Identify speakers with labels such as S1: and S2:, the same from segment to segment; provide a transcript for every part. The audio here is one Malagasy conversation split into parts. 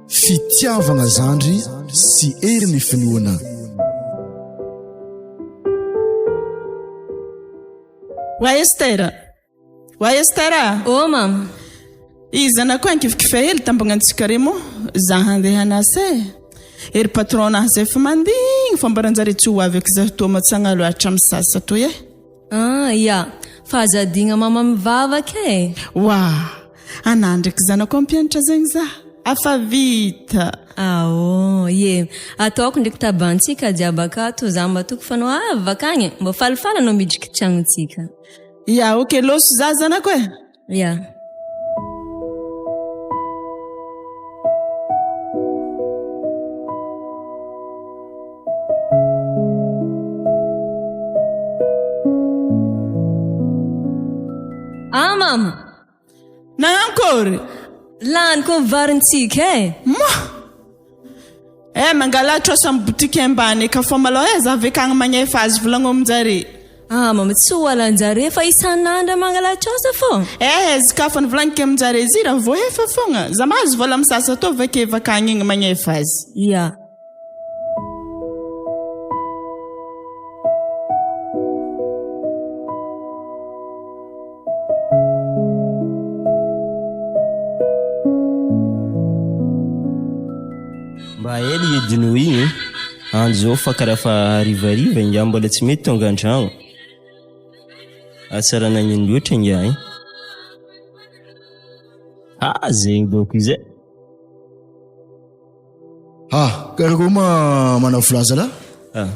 S1: Fitiavana zandry sy ery ny finoana.
S2: Wa Estera.
S3: Oh mama.
S2: Izana ko ankifikifa hely tambagnantsika remo za handeha anase. Ery patrona zay fa mandigny fambaranjare tsy ho avy ak za to matsagna loatra amin'ny sasa toy e.
S3: Ja, fahazadigna mama mivavaka
S2: Wa, anandraky zanako ampianatra zegny za. Afa vita.
S3: Ye. Ataoko ndraiky tabantsika jiaby akato za mba toko fanao avaka agny. Mba falifala anao midriky tragnotsika.
S2: Ya, okay, loso za zanako e.
S3: Ya. Mama.
S2: Nankory.
S3: Lany ko varintsika
S2: mangalatra sam boutique ambany ka fa malo za vekagna magnefa azy volagno aminjare.
S3: Mama tsy walanjare fa isanandra mangalatra osa fo.
S2: Zika fa nivolagniko aminjare izy raha vo efa fogna. Za mahazo vola misasa to vake vakagna igny magnefa azy.
S3: Ya.
S4: Eli edino igny anjo fa karaha fa arivariva inga mbola tsy mety tonga an-tragno. Atsara nagnino loatra inga zegny doko izay.
S1: Karagoma manao filaza la?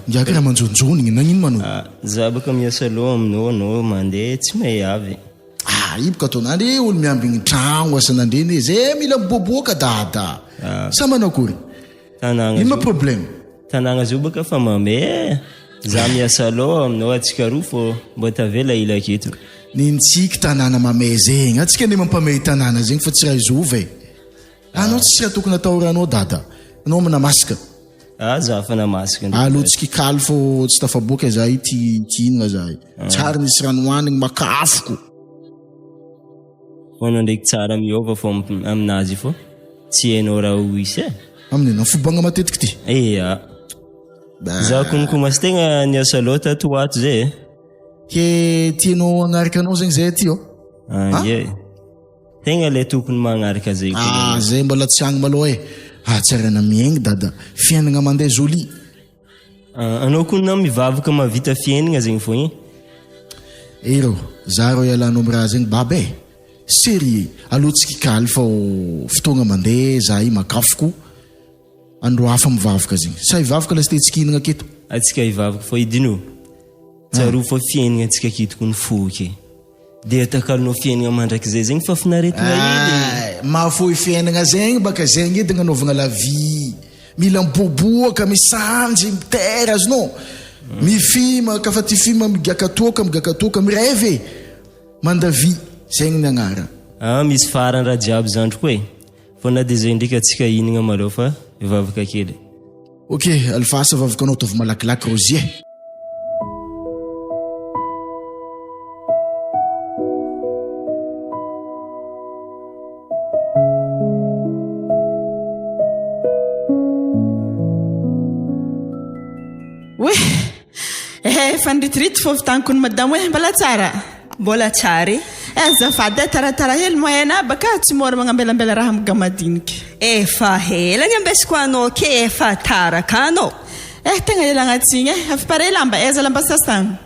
S1: Ngiaka raha manjonjonigny nagnino manao?
S4: Za baka miasa loha aminao anao mandeha tsy mahay avy.
S1: Iboka ataonandry olo miambigny tragno asanandreny zay mila miboaboaka dada. Sa manao akory? Ino ma problème?
S4: Tanagna zio baka fa mame. Za miasa loha aminao atsika roa fô mba tavela ila aketo.
S1: Nintsika tanàna mame zegny. Atsika ne mampamay tanàna zegny fa tsy raha izova e. Anao tsy raha tokony atahoranao dada. Anao manamasika.
S4: Za fa namasika.
S1: Alotsika kaly fô tsy tafaboaka za ity hinagna za. Tsara nisy rano hoanigny makafoko.
S4: Fô anao ndraiky tsara miova fô aminazy fô. Tsy hainao raha ho isy e.
S1: Aminena fobagna matetiky ty.
S4: Za konkomasy tegna niasa loata to ato zay.
S1: Ke tianao agnaraka anao zegny zay ty
S4: Tegna le tokony magnaraka zay.
S1: Zay mbola tsy agny malo e. Tsara na miaigny dada. Fiainagna mandeha joli.
S4: Anao koa na mivavaka mavita fiainagna zegny fogna.
S1: Ero, za ro ialanao amin'ny raha zegny baba e. Sérieux, alotsika kaly fa fotoagna mandeha za i makafoko. Andro hafa mivavaka zegny. Sa ivavaka lasite tsika hinagna aketo.
S4: Atsika ivavaka fô idino. Tsaro fa fiainagna atsika aketo ny foky. De atakalonao fiainagna mandraky zay zegny fa finaretina edy.
S1: Mahafoy fiainagna zegny baka zegny edy agnanovagna la vie. Mila miboboaka, misanjy, mitera azonao. Mifima, ka fa ty fima migakatoka, mireve. Manda vie, zegny ny agnara.
S4: Misy farany raha jiaby zandro koa e. Fô na de zay ndraiky atsika hinagna malo fa ivavaka kely.
S1: Ok, alfasa vavakanao tovy malakilaky Rozier.
S2: Fandritrity fô vitaniko ny madamo hoe mbala tsara.
S3: Mbola tsara
S2: Azafady taratara hely moena baka tsy mora magnambelambela raha magamadiniky.
S3: Efa hela ny ambesiko anao ke efa taraka anao.
S2: Tegna ilagnatsiny afa pare lamba eza lamba sasana.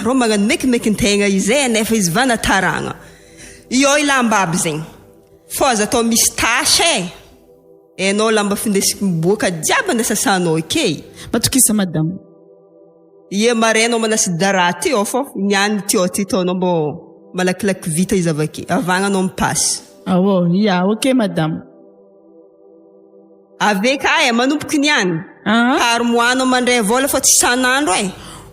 S3: Ro magnano mekimeky tegna izay nefa izy vana taragna. Io lamba aby zegny. Fô za atao misy tasy enao lamba findesiko miboaka jiaby na sasanao ke.
S2: Matokisa madamo.
S3: Ie mareno manasy dara ty fô niany ty tonao mbo malakilaky vita izy avake avagna anao mipasy.
S2: Ok madame.
S3: Aveka manomboky niany. Harmoanao mandray vola fa tsy sanandro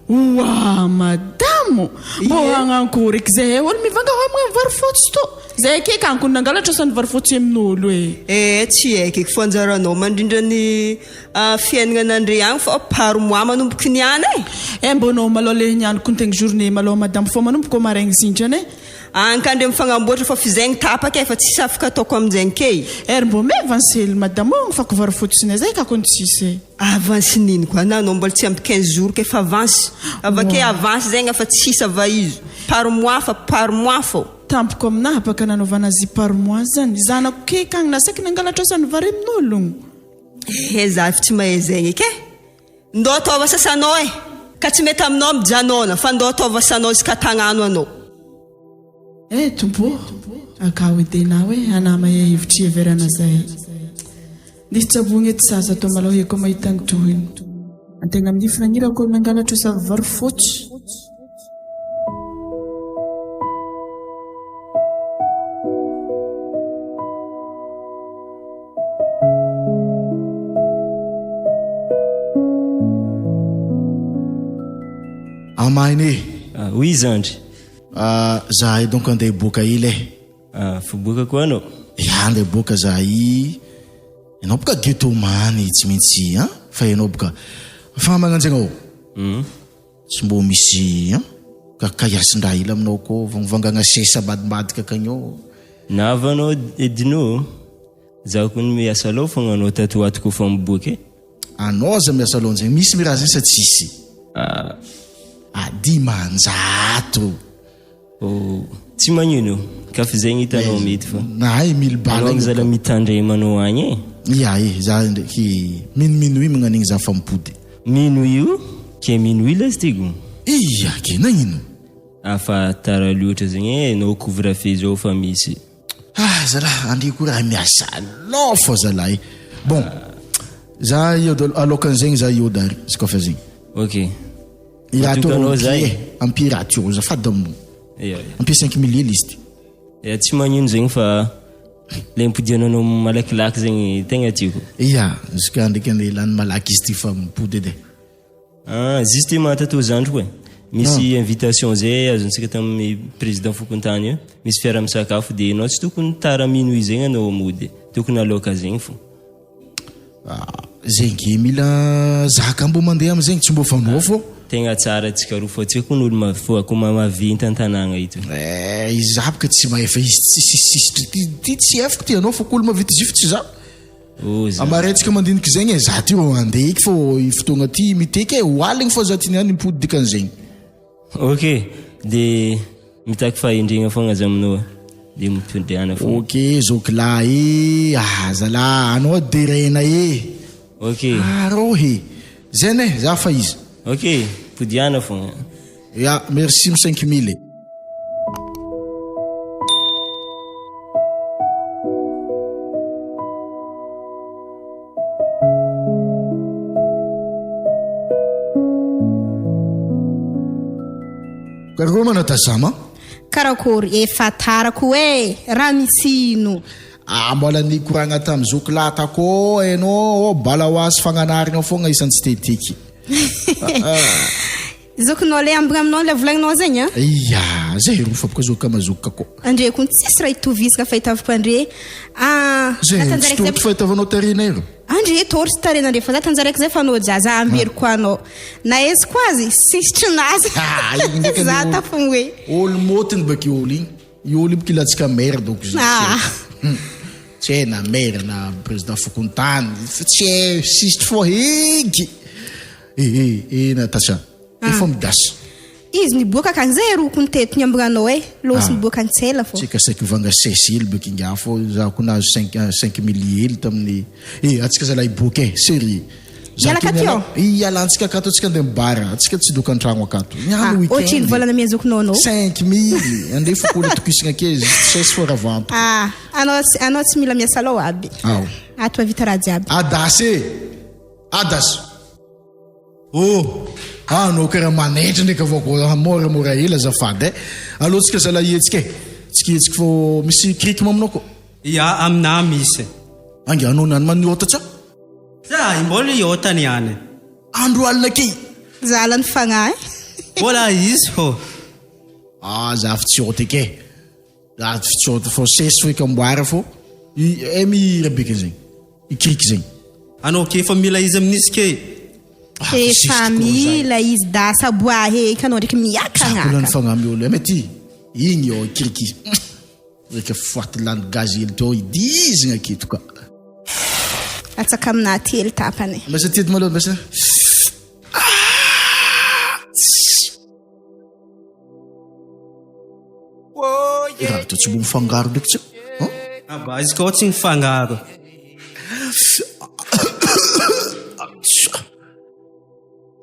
S2: Oa madamo mbo hagnankory eky zay olo mivanga ho amin'ny varifotsy to zay ke kanko nangalatra sa ny varifotsy amin'olo
S3: tsy haiko eky fonjaranao mandrindra ny fiainana n'andre agny fa paromoa manomboky niany
S2: mbonao malao le nianiko ny tegna journée malao madamo fo manomboko maraigny zindrany
S3: ankandre mifanamboatra fa fizaigny tapaka fa tsisy afaka ataoko amin'izay ke
S2: mbo mevansely madamo fako varifotsiny zay kako tsisy
S3: avance niny koa nanao mbola tsy ampy 15 jours ke fa avance avake avance zegny fa tsisy ava izy paromoa fo
S2: tampoko aminahy baka nanaovana azy paromoa zany zanako ke kagny nasaky nangalatra sa ny vary amin'ologno
S3: za tsy mahay zegny ke ndo ataova sasanao ka tsy mety aminao mijanona fa ndo ataova sanao izy ka tagnano anao
S2: tompo akao edena hoe anama hevitry everana zay nditsabogny ety sasa atao malao heko mahitany tohiny antegna amin'ny finanirako olo nangalatra sa vary fotsy
S1: amainy
S4: oui zandry
S1: zahay donc andeha boka ile
S4: fiboaka koa anao
S1: andeha boka zahay ianao boka getomany tsy maintsy fa ianao boka fa magnanjagna tsy mbo misy kakayasin-draha ila aminao ko vangvangagna sesa badibadika kagnao
S4: navanao edinao zaho koa miasa aloha fogna anao tatoato koa fa miboaka
S1: anao za miasa aloha zegny misy miraha zegny sa tsisy dimanjato
S4: tsy magnino ka fa zegny hitanao mety fa
S1: nahay 1000 balagny
S4: zala mitandray manao agny
S1: za ndraiky minuit magnanigny za fa mipody
S4: minuit io ke minuit la stigo
S1: ke nagnino
S4: afa tara loatra zegny no couvre-feu zao fa misy
S1: zala ande ko raha miasa lo fo zala bon za alokan'zegny za iodary izy kofa zegny
S4: ok
S1: irato empirature za fadamo ampia 5000 listy
S4: tsy magnino zegny fa le mipodiananao malakilaky zegny tegna tiako
S1: zika ndraiky ande lany malaky izy ty fa mipody edy
S4: justement tato zandro koa misy invitation zay azontsika tamin'ny président fokontany misy fiara misakafo dia anao tsy tokony tara minuit zegny anao mody tokony aloka zegny fo
S1: zegny mila zaka mbo mandeha am'zegny tsy mbo fanao fo
S4: tegna tsara atsika roa fo atsika koa n'olo mafoa koa mamavinta an-tanàgna ito
S1: izy baka tsy mahefa izy ty tsy efako ty anao fa k'olo mavita izy tsy za amaretsika mandiniky zegny za ty ro andeha iky fô fotoagna ty miteky hoaligny fô za ty niany mipody dikan'zegny
S4: ok dia mitaky fahendregna fogna za aminao dia mipodriana fo
S1: ok zokila zala anao derena
S4: ok
S1: rohe zany za fa izy
S4: ok podiana fogna
S1: merci 5000 Kargo mana tasama?
S5: Karakory efa tarako raha misino.
S1: Mbola ny koragna tam zokolata ko eno bala hoasy fagnanarina fogna isan'ny tsy tetiky.
S5: Zokinao le ambigna aminao le volagninao zegny
S1: zay rofa boka zoka mazoka ko.
S5: Andre kun tsisy raha itovisaka fahitavako andre.
S1: Zay fahitavanao tarinero.
S5: Andre tory sy tarina andre fa za tanjaraiky zay fanao jaza amberiko anao. Na ezy koa azy sistrinazy. Za tafogny hoe.
S1: Olo motiny baki olo igny. Olo ibky latsika maire donc na maire na président fokontany tsy sistre fo hegy. Natasha. Efa midasy.
S5: Izy miboaka kan zay rokony teto nyambranao losy miboaka antsela fo.
S1: Tsika saky vanga Cécile baki nga fo za ko nazo 5000 hely tamin'ny atsika zala iboaka série.
S5: Yala katio.
S1: Yala antsika kato tsika ndem bara atsika tsy doka antragno akato. Nyalo weekend.
S5: Otriny volana mia zokinao
S1: 5000 ande fo ko le tokisigna ke 16 fois avant.
S5: Anao tsy mila miasa lo aby. Ato vita raha jiaby.
S1: Adas. No karaha manetry ndraiky avao ko mora hela zafady aloha tsika zala etsika tsika fô misy kriky maminao ko
S6: amina misy
S1: ange anao nany maniota tsa
S6: za mbola iota niany
S1: andro alina ke
S5: zala ny fagnahy
S6: Mbola izy fô.
S1: Za tsy ôty eke. Za tsy ôty fô sesy fo ikamboara fô. Mi Rebeka zegny. Ikriky zegny.
S6: Anao ke fa mila izy amin'izy ke.
S5: Efa mila izy da saboa heky anao ndraiky miakagna.
S1: Sakolany fagnamby olo mety. Igny io ikriky. Reka forte lany gazely teo idizigna aketo ka.
S5: Atsaka amina telo tapany.
S1: Mbasa tiety malôha mbasa. Raha tsy mbo mifangaro ndraiky tsy.
S6: Aba izy koa tsy mifangaro.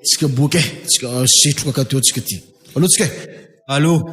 S1: Tsika boka tsika sitroka ka teo tsika ty. Allo tsika.
S6: Allô.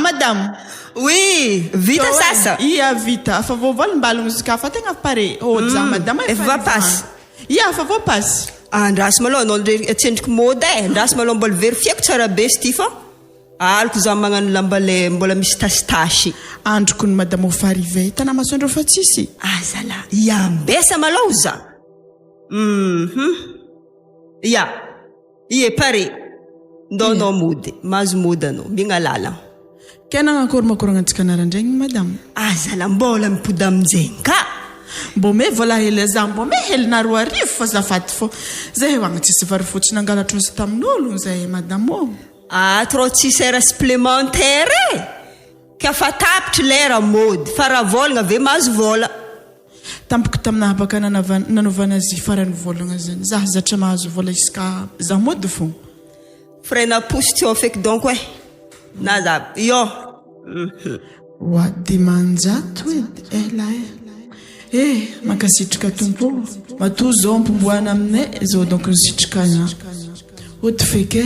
S2: Madame.
S3: Oui, vita sasa.
S2: Ia vita. Fa vovô mbalogno zika fa tegna pare. Za madame.
S3: Efa voapasy.
S2: Ia fa voapasy.
S3: Andraso malôha anao tsendriky mody andraso malôha mbola verifieko tsara be sy ty fa aliko za magnano lamba le mbola misy tasitasy.
S2: Androko ny madame fa arrivé. Tana masondro fa tsisy.
S3: Zala. Iambesa malôha za. Ia. Ie pare. Ndao mody. Mazo mody anao. Migna lalagna.
S2: Kena akory makoragna antsika narandraigny madame.
S3: Zala mbola mipody amin'izegny ka.
S2: Mbo me vola hely za mbo me hely na 2 arivo fa zafady fô zay hoagna tsisy vary fotsiny angalatra ozy tamin'olo zay madame ô.
S3: Trop tsisy era supplémentaire ka fa tapitry lera mody fa raha vôlagna ave mahazo vôla.
S2: Tampoko taminaha baka nanovana azy farany vôlagna zany za zatra mahazo vôla isaka za mody fô.
S3: Frena pousse teo feky donc na za yo.
S2: Wa dimanjato ela makasitrika tompo matoa zao mpomboana aminay zao donc nisitrikana oty feke.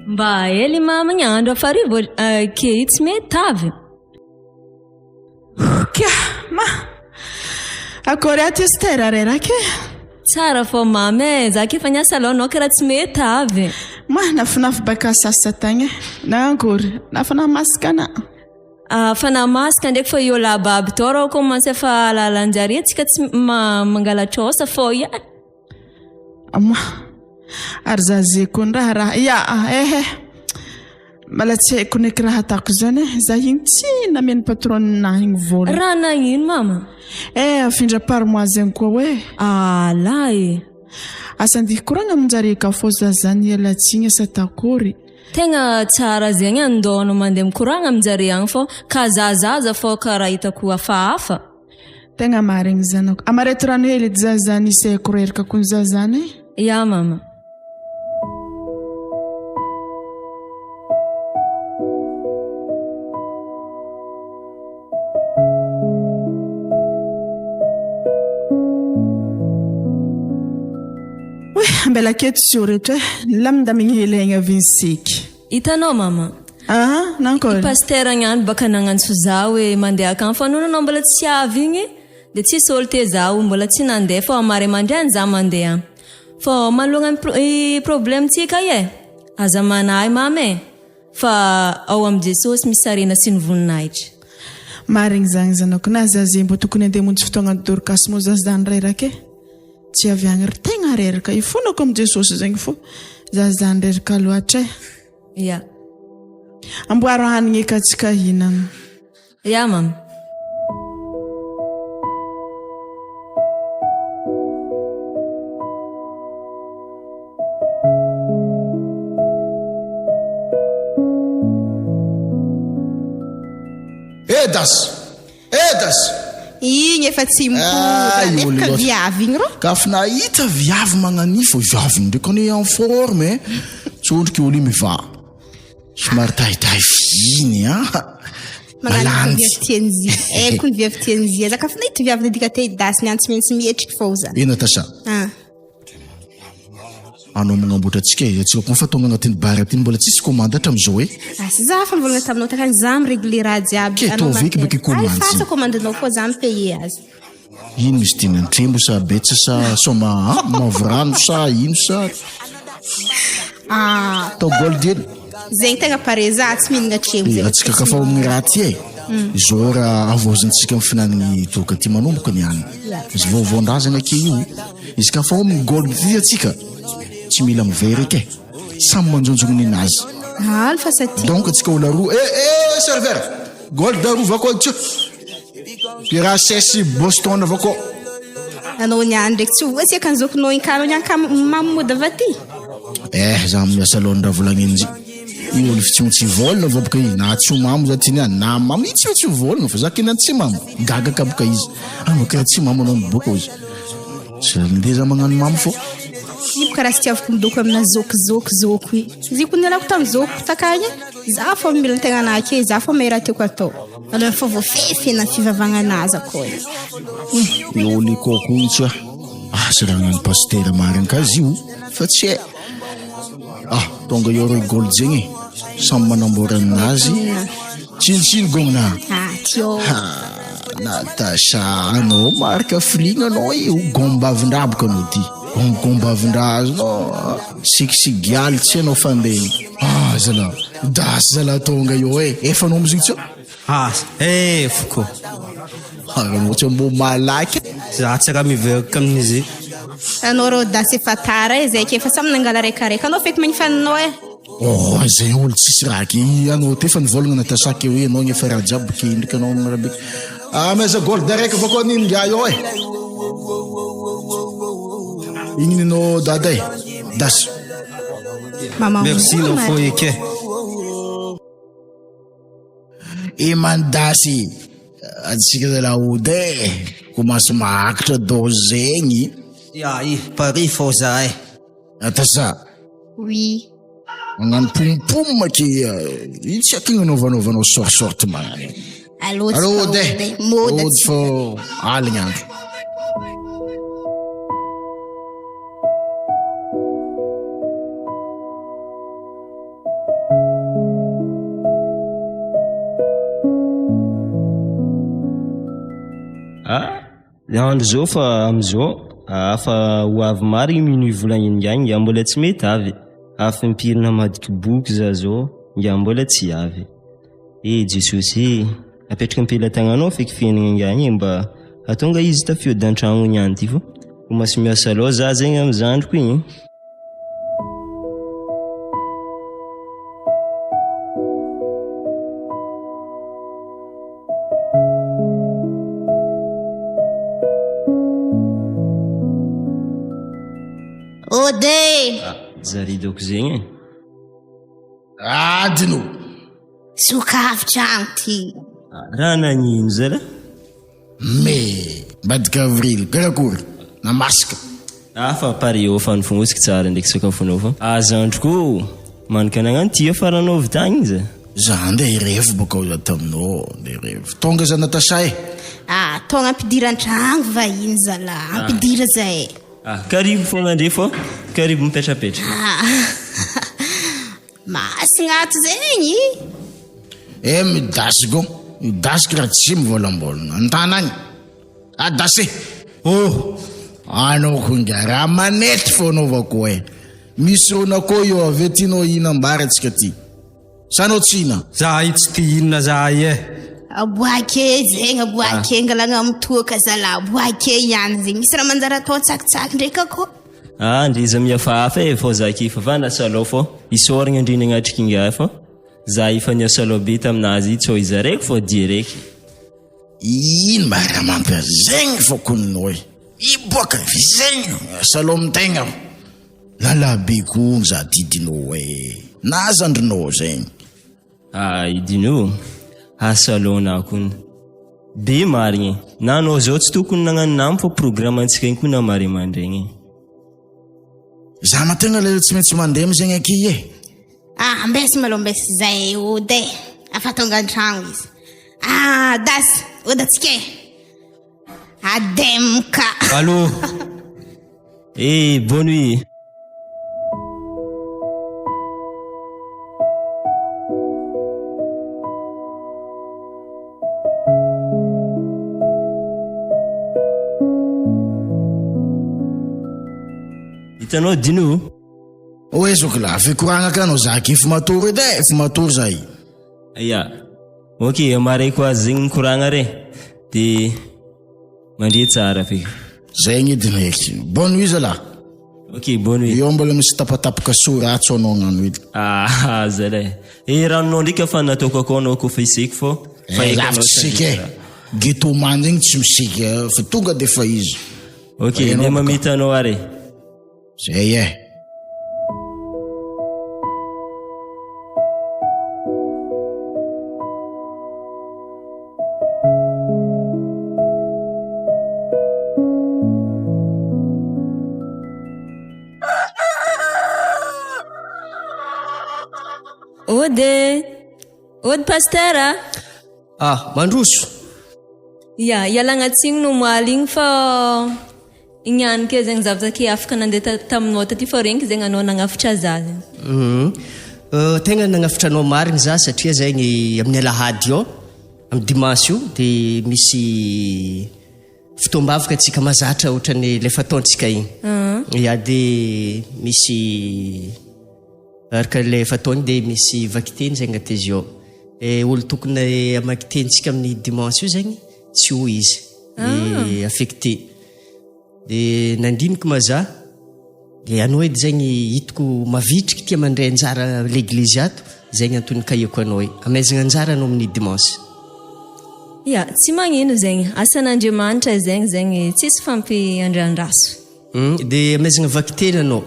S7: Mba hely magnandro afarivo ke tsy mety avy.
S2: Kya ma akory aty stera rerake.
S7: Tsara fô mamy za ke fa niasa aloha anao karaha tsy mety avy.
S2: Ma nafinafy baka sasa tagny na akory nafana masikana.
S7: Fa namasika ndraiky fa io lababy tao raha commence fa lalanjare antsika tsy mangalatra osa fô ia.
S2: Ma ary za zeko ny raha ia mala tsy haiko neky raha atako zany za igny tsy nameny patronnahy igny vola.
S7: Raha nagnino mama?
S2: Afindra par mois zegny koa hoe.
S7: Lahy.
S2: Asa andihy koragna aminjare ka fô za zany ialatsiny asa takory.
S7: Tegna tsara zegny andono mandeha mikoragna aminjare agny fô ka zazaza fô karaha hitako hafahafa.
S2: Tegna marigny zanako. Amarety rano hely edy za zany isayako reraka koa za zany.
S7: Ia mama.
S2: Mbela keto sy oreto lamindamigny hely agny avinsiky.
S7: Hitanao mama?
S2: Nankôry?
S7: Pasteur agnano baka nagnantso za hoe mandeha akagny fa nono anao mbola tsy avy igny dia tsisy olo te zaho mbola tsy nandeha fa amare mandrainy za mandeha. Fa malogna problemtsika aza manahy mamy fa ao am Jesosy misy sarina sy ny voninahitra.
S2: Marigny zany zanako na za zay mbo tokony andeha monjy fotoagna Dorcas mo za zany reraka tsy avy agny ry tegna reraka ifonako am Jesosy zegny fô za zany reraka loatra
S7: ia
S2: amboaro hanigny eka tsika hinagna.
S7: Ia mama.
S1: Edas
S5: Igny efa tsy mipody ka viavy igny ro.
S1: Ka fa nahita viavy magnanifo viavy ndraiky ane en forme tsondriky olo miva somary tahitahy finy
S5: Magnano viavy tian'zy. Koa viavy tian'zy. Zaka fa nahita viavy nadika te dasy ny antsy maintsy mietriky fô zany.
S1: Ina tasa. anao magnamboatra atsika atsika koa fa tonga agnatin'ny bary aty mbola tsisy commande hatram'izao
S5: Asy za fa nivolagna taminao takany za miregle raha jiaby.
S1: Ke tô veky beky commande
S5: Ay fasa commandinao fô za mipaye azy.
S1: ino misy dinany trembo sa betsa sa soma mavorano sa ino sa tao golden
S5: Zegny tegna pare za tsy mihinagna trembo zegny.
S1: atsika ka fa amin'ny raha ty zao raha avozantsika amin'ny finanany toka ty manomboka niany izy vaovao-ndrazana ake io izy ka fa amin'ny gold ty atsika tsy mila mivery ake samy manjonjogny ninazy
S5: Alfa sa ty.
S1: donc atsika olo roa serveur gold roa vako tio pira sesy Boston vako
S5: Anao niany ndraiky tsy voasy akanzokonao inkanao niany ka mamody avy aty.
S1: za miasa londra volagninzy io olo tsy volana vao boka izy na tsy mamo za ty niany na mamo tsy volana fa za kinany tsy mamo gaga ka boka izy karaha tsy mamo anao miboka izy sy ndeha za magnano mamo fô
S5: Ibo karaha sy tiavako midoko amina zoko i. Izy ko nialako tamin'ny zoko takany za fô mila tegna anake za fô may raha tiako atao. Aloha fô voafefy na fivavagna anazy akô.
S1: io olo kokontsa sy raha nany pasteur mariny kazy io fa tsy tonga io roy gold zegny samy manamboara aminazy tsinotsino gomina
S5: Tio.
S1: Natasha anao marika fligna anao io gombavin-draboka anao ty gombavin-drazo anao sigisigialy tsy anao fandeny zala dasy zala tonga io efa anao amizigny tsio
S6: Foko.
S1: anao tsy mbo malaky
S6: Za tsy raha miverika amin'izy.
S5: Anao rô dasy efa tara zay ke efa samy nangala raikaraiky anao feky magnifaninao
S1: zay olo tsisy raky anao te fa nivolagna Natasaka hoe anao gny efa raha jiaby ke indrika anao marabeky meza gold raiky avao koa nino ngia io igny anao dada dasy
S6: Merci no fo eke.
S1: mandasy atsika zala ode komasy maakatra do zegny
S6: Pari fô za
S1: Natasa
S5: Oui.
S1: magnano pompom ke ino tsy akigny anaovanovanao sorsorte magnano
S5: Allô
S1: ode ody fô aligny andro
S4: andro zao fa amizao afa ho avy marigny minuit volagniny ngiany ngia mbola tsy mety avy afa mimpirina madiky boky za zao ngia mbola tsy avy Jesosy apetraka ampelatananao feky fiainana ngiany mba atonga izy tafio dan-tragno niany ty fo komasy miasa loha za zegny amizandroko igny
S5: Ode.
S4: zaridoko zegny
S1: adino
S5: Sokafy tragno ty.
S4: raha nagnino zala
S1: badika avril karakory namasika
S4: fa pare eo fa nifognosika tsara ndraiky sakafonao fa azandroko manika nagnano ty afaranao vy tagny za
S1: andeha irevo boka ao za taminao andeha irevo tonga za Natasha
S5: Tonga ampidira an-tragno vahiny zala ampidira zay.
S4: karibu fogna andre fô karibu mipetrapetra
S5: Masigna ato zegny.
S1: midasy midasy karaha tsy mivolambolana antana agny adasy anao ko nga raha manety fô anaovako misy rona ko io avy tinao ina ambary atsika ty sanao tsy ina
S6: Za tsy ty inona za
S5: Aboake zegny aboake ngalagna mitoaka zala aboake ihany zegny misy raha manjara atao tsakitsaky ndraiky akô.
S4: ndriza miafahafa fô za kifa va nasalo fô isoragna andriny agnatriky inga fô za ifa niasalo be taminazy tsô izy araiky fô dia raiky
S1: ino mba raha mampazegny fô koninao iboaka zegny salo amintegna lalabe ko za didinao na zandrinao zegny
S4: idino asalona kony be marigny nanao zao tsy tokony nagnano namo fô programme antsika igny koa namary mandregny
S1: za mategna le tsy maintsy mandeha amizegny aky
S5: Ambesy malô ambesy zay ode afa tonga an-tragno izy. Dasy odatsika
S3: Ademka.
S6: Allô?
S4: Bonne nuit. Hitanao dino?
S1: Oe zokla, fikoragna ka anao zaka efa matory edy efa matory zay.
S4: Ya. Ok, amaray koa zegny mikoragna re. De mandre tsara feky.
S1: Zay gny ediny heky. Bonne nuit zala.
S4: Ok, bonne nuit.
S1: Io mbola misy tapatapaka soratso anao gnano edy.
S4: Zalay. Ranonao ndraiky fa nataoko akao anao koa fa iseko fô.
S1: Lavitsy siky ghetto man zegny tsy misika fa tonga de fa izy.
S4: Ok, ne mamita anao are.
S1: Zay
S7: Ody pastera.
S6: Mandroso.
S7: Ya, ialagna tsiny no moaly igny fa igny ihany ke zegny zavatra ke afaka nandeha taminao taty fa renky zegny anao nagnafitra za zegny.
S6: Tegna nagnafitra anao marigny za satria zegny amin'ny alahady ao amin'ny dimanche io de misy fotoam-bavaka antsika mazatra ohatran'ny le fataontsika igny. Ya de misy araka le fataony de misy vakiteny zegny ataizy ao. Olo tokony amakitentsika amin'ny dimanche io zegny tsy ho izy affecté. De nandiniky maza de anao edy zegny hitako mavitriky tia mandray anjara l'église ato zegny antony kaiako anao amezagna anjara anao amin'ny dimanche.
S7: Ya, tsy magnino zegny asan'Andriamanitra zegny tsisy fampiandrandraso.
S6: De amezagna vakiteny anao.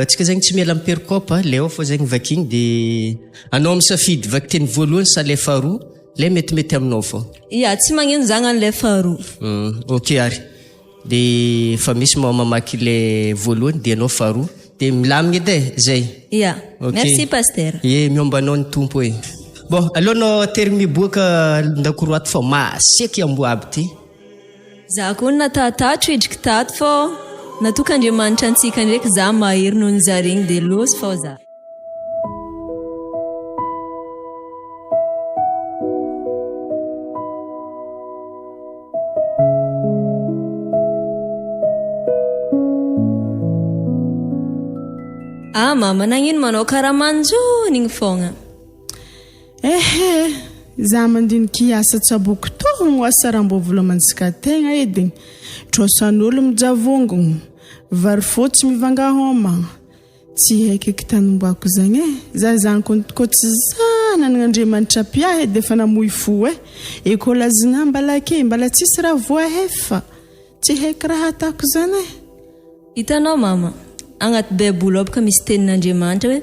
S6: Tsika zegny tsy miala miperikopa leo fô zegny vakigny de anao misafidy vakiteny voalohany sa le faharoa le metimety aminao fô.
S7: Ya, tsy magnino zagny an'le faharoa.
S6: Ok ary. De fa misy mamaky le voalohany de anao faharoa de milamigny edy zay.
S7: Ya,
S6: okay.
S7: Merci pasteur.
S6: Miomba anao ny tompo e. Bon, alonao tery miboaka ndakoroato fa masiaky ambo aby ty.
S7: Za koa natatatro idriky tato fô natok'Andriamanitra antsika ndraiky za mahery noho ny zaregny de losy fô za. Mama, nagnino manao karaha manjony igny fogna.
S2: Za mandiniky asa tsaboky tohogno asa raha mbô volamantsika tegna ediny. Trosan'olo mijavongogno, vary fotsy mivanga homa. Tsy haiko eky tanimbako zagny za zany ko tsy zanan'Andriamanitra piahy de fa namoy fo école azina mbala tsisy raha voahefa. Tsy haiko raha atako zany
S7: Hitanao mama, agnaty Baiboly abaka misy tenin'Andriamanitra hoe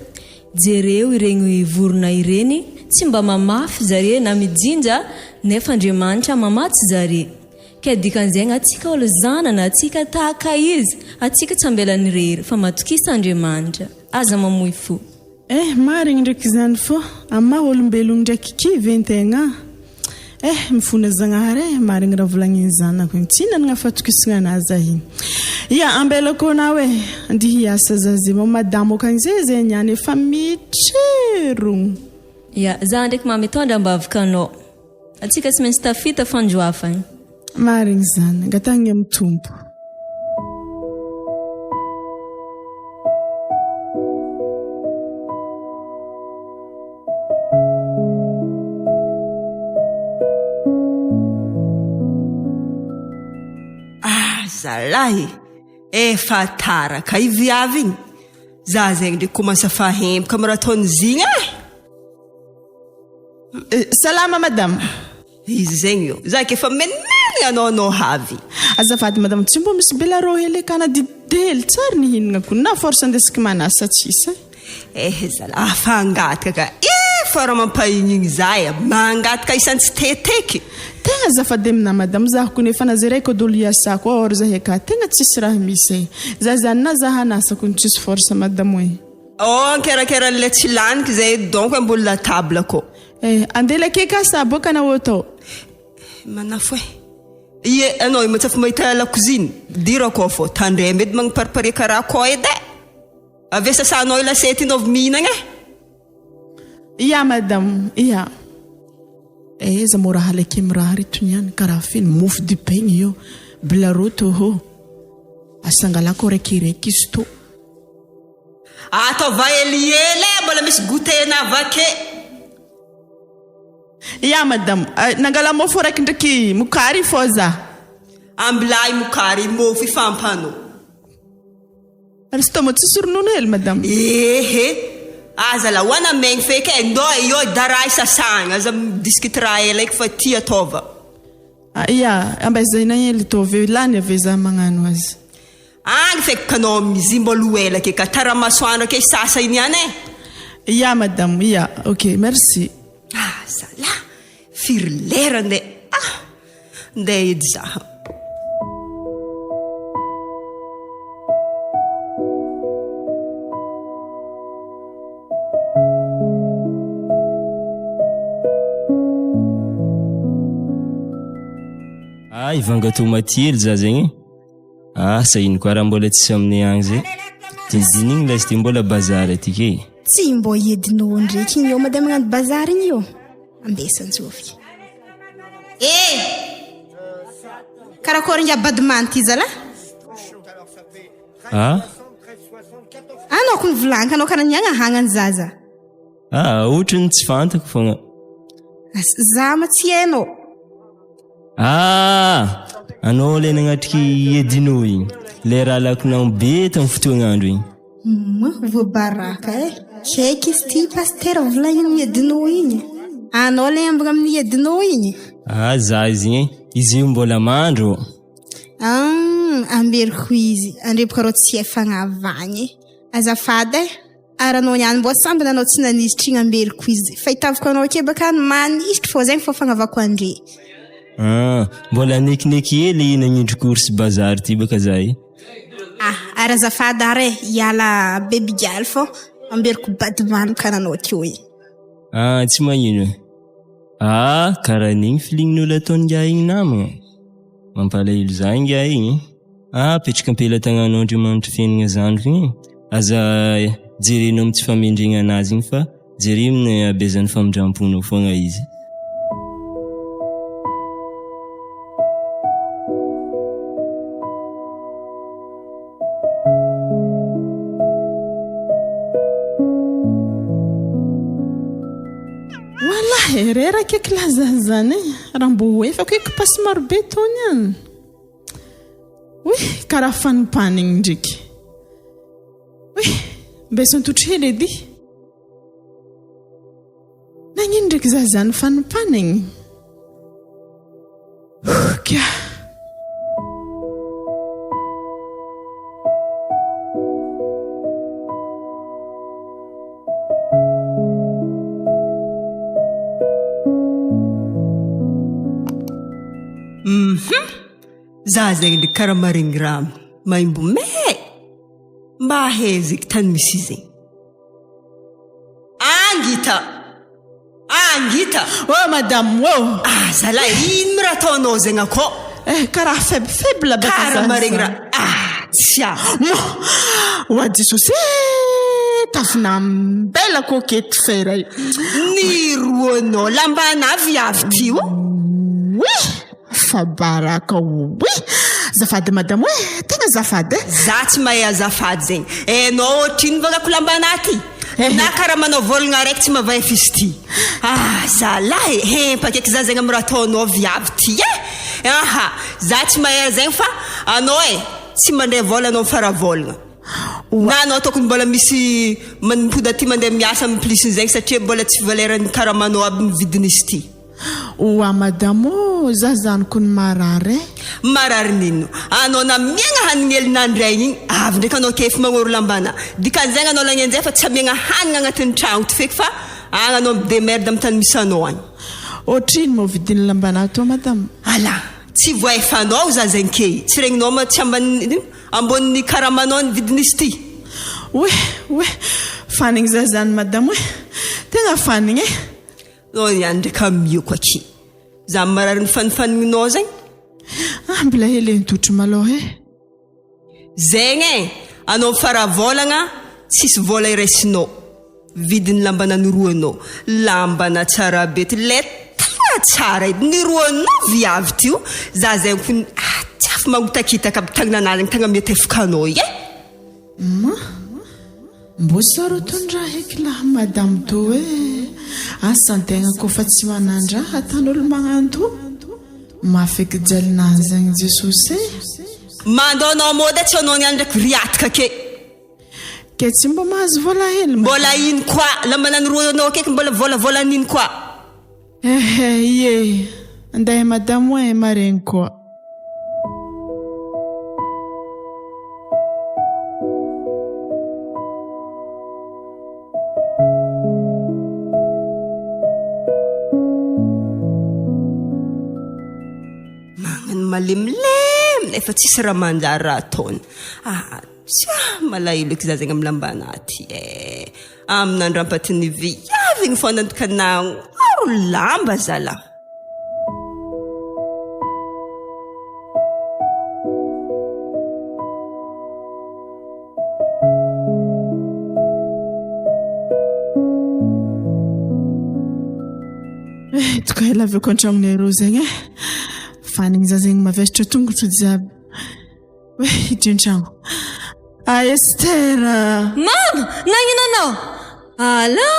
S7: jereo iregny vorona ireny tsy mba mamafy zare na mijinja nefa Andriamanitra mamatsy zare. Ka dikan'zegny atsika olo zanana atsika tahaka izy atsika tsy ambelany rery fa matokisa Andriamanitra aza mamoy fo.
S2: Marigny ndraiky zany fô ama olombelogno ndraiky kivy antegna. Mifona zagnahary marigny raha volagniny zanako igny tsy nanagna fatokisagna anazy igny. Ya ambelako na hoe andihy hiasa zazy madamo akagny zay niany efa mitrero.
S7: Ya, za ndraiky mamitondra ambavaka anao. Atsika tsy maintsy tafita fanjoafagny.
S2: Marigny zany, ngatagny amin'ny tompo.
S3: Zalahy, efa taraka i viavy igny. Za zegny ndraiky komansa fahempoka amin'ny raha ataon'izy igny
S2: Salama madame.
S3: Izy zegny io, za kefa menenigna anao havy.
S2: Azafady madame, tsy mbo misy belaro hely kana didely tsara ny hihinako na force andesiky manasa tsisa.
S3: Zala afangatka ka. Fara mampahinigny zay, mangatka isantsy teteky.
S2: Tegna azafady amina madame, za ko nefa nazeraiko dolo iasako or za heka tegna tsisy raha misy. Za zany na za hanasako ny tsisy force madame.
S3: Kerakera le tsy laniky zay donc ambony la table ko.
S2: Andela keka sa boka na oto.
S3: Manafo anao matsafo mahita la cuisine. Dira ko fô tandremy edy magniparipare karaha ko edy. Ave sasanao ila sety nov mihinagna.
S2: Ya madame, ya. Za mora halake miraha rito niany karaha feny mofo du pain io. Blaroto ho. Asangalako rekireky izy to.
S3: Ataova eliely mbola misy gotena avake.
S2: Ya madame, nangala mofo raiky ndraiky mokary fô za.
S3: Ambilay mokary mofo ifampano.
S2: Ary sy tôma tsisy ronono hely madame.
S3: Aza la wana meng feke ndo yo daray sasagna aza discuter raha ela eky fa ty ataova.
S2: Ya, ambazaina hely tôve lany ave za magnano azy.
S3: Agny feky kanao mizimbo luela ke ka taramasoandro ke sasa iny ane.
S2: Ya madame, ya, ok, merci.
S3: Zala, firy lera nde. Nde edy zaha.
S4: Ivanga tomaty za zegny. Sahiny koa raha mbola tsisy aminay agny zay. Dinidinigny la ty mbola bazary atyke.
S5: Tsy mbo edinao ndraiky igny io madame magnano bazary igny io. Ambesan-tsofy. Karakory inga badmanty zala? Anao kun vlanka anao kana nyagna hagnan zaza.
S4: Ohatrany tsy fantako fogna.
S5: Za ma tsy hainao.
S4: Anao le nagnatriky edinao igny. Le raha lakonao be tamin'ny fotoagnandro igny.
S5: Voabaraka Kaiky izy ty pasteur volagniny edinao igny. Anao le ambagna amin'ny edinao igny.
S4: Za izy igny. Izy io mbola mandro.
S5: Amberiko izy. Andrepoko rô tsy efagnavagny. Azafady aranao niany mbo sambana anao tsy nanisitry igny amberiko izy. Fahitavako anao ke baka manisitry fô zegny fô fagnavako andre.
S4: Mbola nekineky hely nagnindry course bazary ty baka zay.
S5: Ara azafady are iala baby girl fô amberiko badimano kananao teo i.
S4: Tsy magnino. Karaha nigny filignin'olo ataony ngia igny namagna. Mampalahelo za ngia igny. Petraka ampela tagnanao Andriamanitra fiainagna zandriko igny. Aza jerenao amin'ny tsy famendregna anazy igny fa jery amin'ny abezan'ny famindramponao fogna izy.
S2: Rera kaiky lazazany raha mbo efako eky pasy marobe tony any. Karaha fanimpanigny ndraiky. Mbesan-totry hely edy. Nagnino ndraiky zazany fanimpanigny. Kia
S3: Za zegny ndraiky karaha maregny rano maimbo me mba heziky tany misy zegny. Angita
S2: madame
S3: zala ino mi raha ataonao zegny akô?
S2: Karaha faible baka
S3: karaha maregny raha tsia
S2: Jesosy tafina mbela kokety fera io.
S3: Ny roanao lambanavy avy ty
S2: fa baraka zafady madame tegna zafady.
S3: Za tsy mahay azafady zegny. Enao ohatriny vagako lambanaty na karaha manao volagna araiky tsy mavahy fizy ty. Zalahy hempaka za zegny amin'ny raha ataonao viavy ty za tsy mahay zegny fa anao tsy mandray vola anao fara volagna. Na anao tokony mbola misy manipody ty mandeha miasa amin'ny plisiny zegny satria mbola tsy valerany karaha manao aby mividin'izy ty.
S2: Madame za zanoko ny marary.
S3: Marary nino? Anao na miagna hanigny elinandray igny avy ndraiky anao ke efa magnoro lambana. Dikan'izegny anao lagnenjay fa tsy amiagna hanigny agnatin'ny tragno ty feky fa anao midemerde amin'ny tany misy anao agny.
S2: Ohatrino mo vidiny lambana to madame?
S3: Tsy voaefanao za zegny ke. Tsy regninao ma tsy ambonin'ny karamanao ny vidin'izy ty.
S2: Fanigny zazany madame tegna fanigny
S3: No niany ndraiky amioko aky. Za marary ny fanifanignao zegny.
S2: Mbola hely nitotry malôha
S3: zegny anao fara volagna tsisy vola iraisinao. Vidiny lambana niroanao. Lambana tsara be ty le tegna tsara niroanao viavy ty io. Za zegny fony tsy afaka magotakitaka aby tagnananazy tagna mety efakanao
S2: mbo saro tondra heky lahy madamo to hoe asan-tegna kofa tsy manandra atan'olo magnanto mafeky jalinazy zagny Jesosy
S3: mandaonao mody tsy anao niany ndraiky riatika
S2: ke tsy mbo mahazo vola hely
S3: mbola ino koa la manany roanao akeky mbola volavolan'ino koa
S2: ie andeha madamo e maregny koa
S3: malemilem nefa tsisy raha manjary raha ataony malahelo eky za zegny amin'ny lambanaty amin'andram-patiny viavigny fonantokanao aro lamba zala
S2: toka elaveko an-tragnonay ro zegny fanigny za zegny mavesatra tongotro jiaby hoe hidrin-tragno Estera
S7: mama nagnino anao ala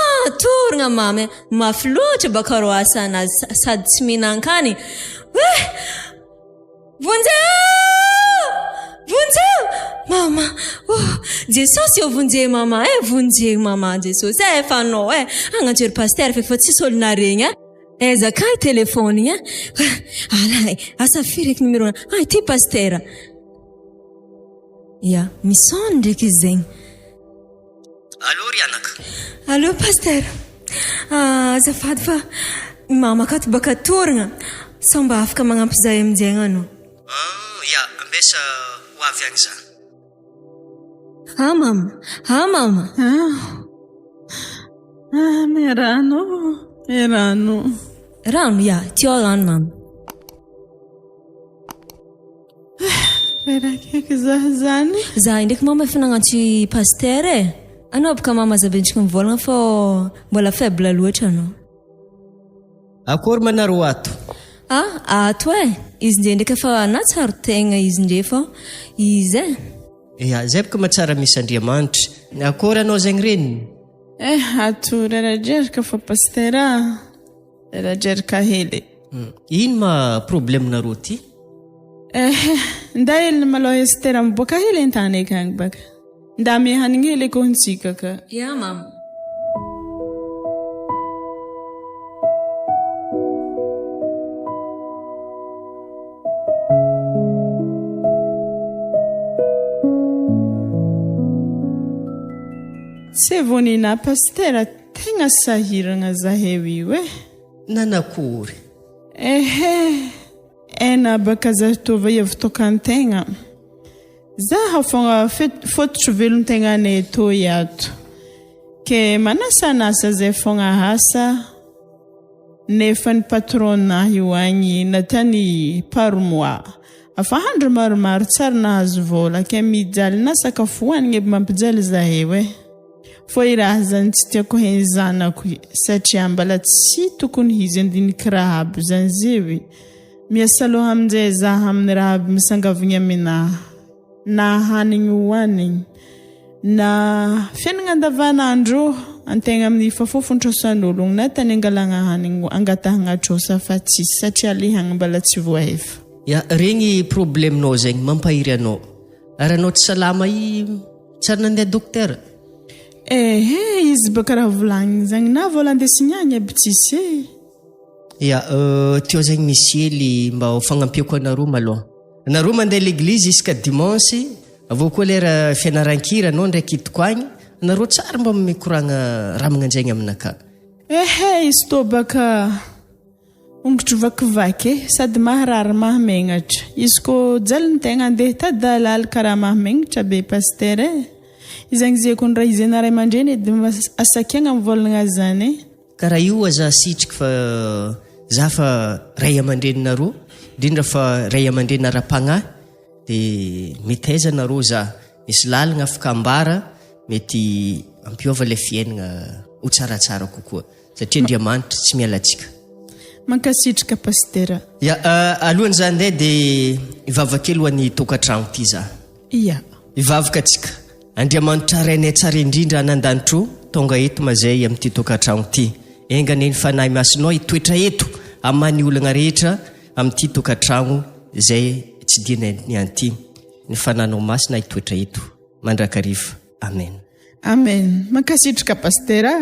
S7: toragna mama mafy loatra baka ro asanazy sady tsy mihinan-kany vonjeo mama Jesosy io vonjeo mama vonjeo mama Jesosy fanao agnajery paster fa tsisy olona regny eza kay telefony ala asa firy eky numéro ty paster ya misony ndraiky izy zegny
S6: allo rianaka
S7: allo paster azafady fa mama kato baka toragna sa mba afaka magnampy zay aminjegny anao
S6: ya ambesa ho avy agny za
S7: mama
S2: rano
S7: rano ya tio rano mama
S2: rakeky zany
S7: za ndraiky mama efa nagnantsy paster anao baka mama zabentsika mivolagna fô mbola faible loatra anao
S6: akory manaro ato
S7: ato izy ndre ndraiky efa natsaro tegna izy ndre fô izy
S6: ya zay baka mahatsara misy Andriamanitra akory anao zegny reniny
S2: ato rerajeraka fa paster rerajeraka hely
S6: ino ma problème naro ty
S2: nda eliny maloha Estera miboaka hely an-tany eky agny baka nda mehanigny hely ekontsika ka
S7: ya mama
S2: tsy vonina paster tegna sahiragna zaheo io
S6: nanakory
S2: ena baka za tova iavy tokan-tegna zaha fogna fototro velon-tegna anay tô iato ke manasanasa zay fogna asa nefa ny patron-nahy io agny natany parmois afahandro maromaro tsara nahazo vola ke mijaly na sakafo hoanigny eby mampijaly zaheo fô i raha zany tsy tiako hen zanako satria mbala tsy tokony izy andiniky raha aby zany zewy miasa aloha amin'izay zaha amin'ny raha aby misangavigny aminahy na hanigny hoanigny na fiainagna andavanandro antegna amin'ny fafofontrosan'ologno na tany angalagna hanigny angatahagna trosa fa tsisy satria lehagna mbala tsy voaefa
S6: ya regny problemenao zegny mampahiry anao ary anao tsy salama tsara nandeha dokotera
S2: izy baka raha volagniny zagny na vola andesiny agny aby tsisy
S6: ya teo zegny misy hely mba ho fagnampiako anaro maloha anaro mandeha l'église isaka dimanche avao koa lera fianaran-kira anao ndraiky hitoko agny anaro tsara mba mikoragna raha magnanjaigny aminaka
S2: izy tô baka ongotro vakivaky sady maharary mahamenatra izy ko jaliny tegna andeha tadalala karaha mahamenatra be paster izagny zay kon raha izy naray mandreny edy asakiagna mivolagna zany
S6: karaha io aza sitriky fa za fa ray aman-drenynaro indrindra fa ray aman-dreny ara-pagnahy dia mety aiza naro za misy lalagna afaka ambara mety ampiova ilay fiainagna ho tsaratsara kokoa satria Andriamanitra tsy mialatsika
S2: mankasitrika paster
S6: ya alohan'izany nday dia ivavaka alohan'ny tokantrano ty za
S2: ya
S6: ivavaka atsika Andriamanitra rainay tsara indrindra nandanitro tonga eto mazay amin'ity tokantrano ity. Engany ny fanahy masinao itoetra eto amin'ny olana rehetra amin'ity tokantrano izay tsy dinay ny anty. Ny fananao masina itoetra eto. Mandrakariva. Amen.
S2: Amen. Mankasitrika pastera.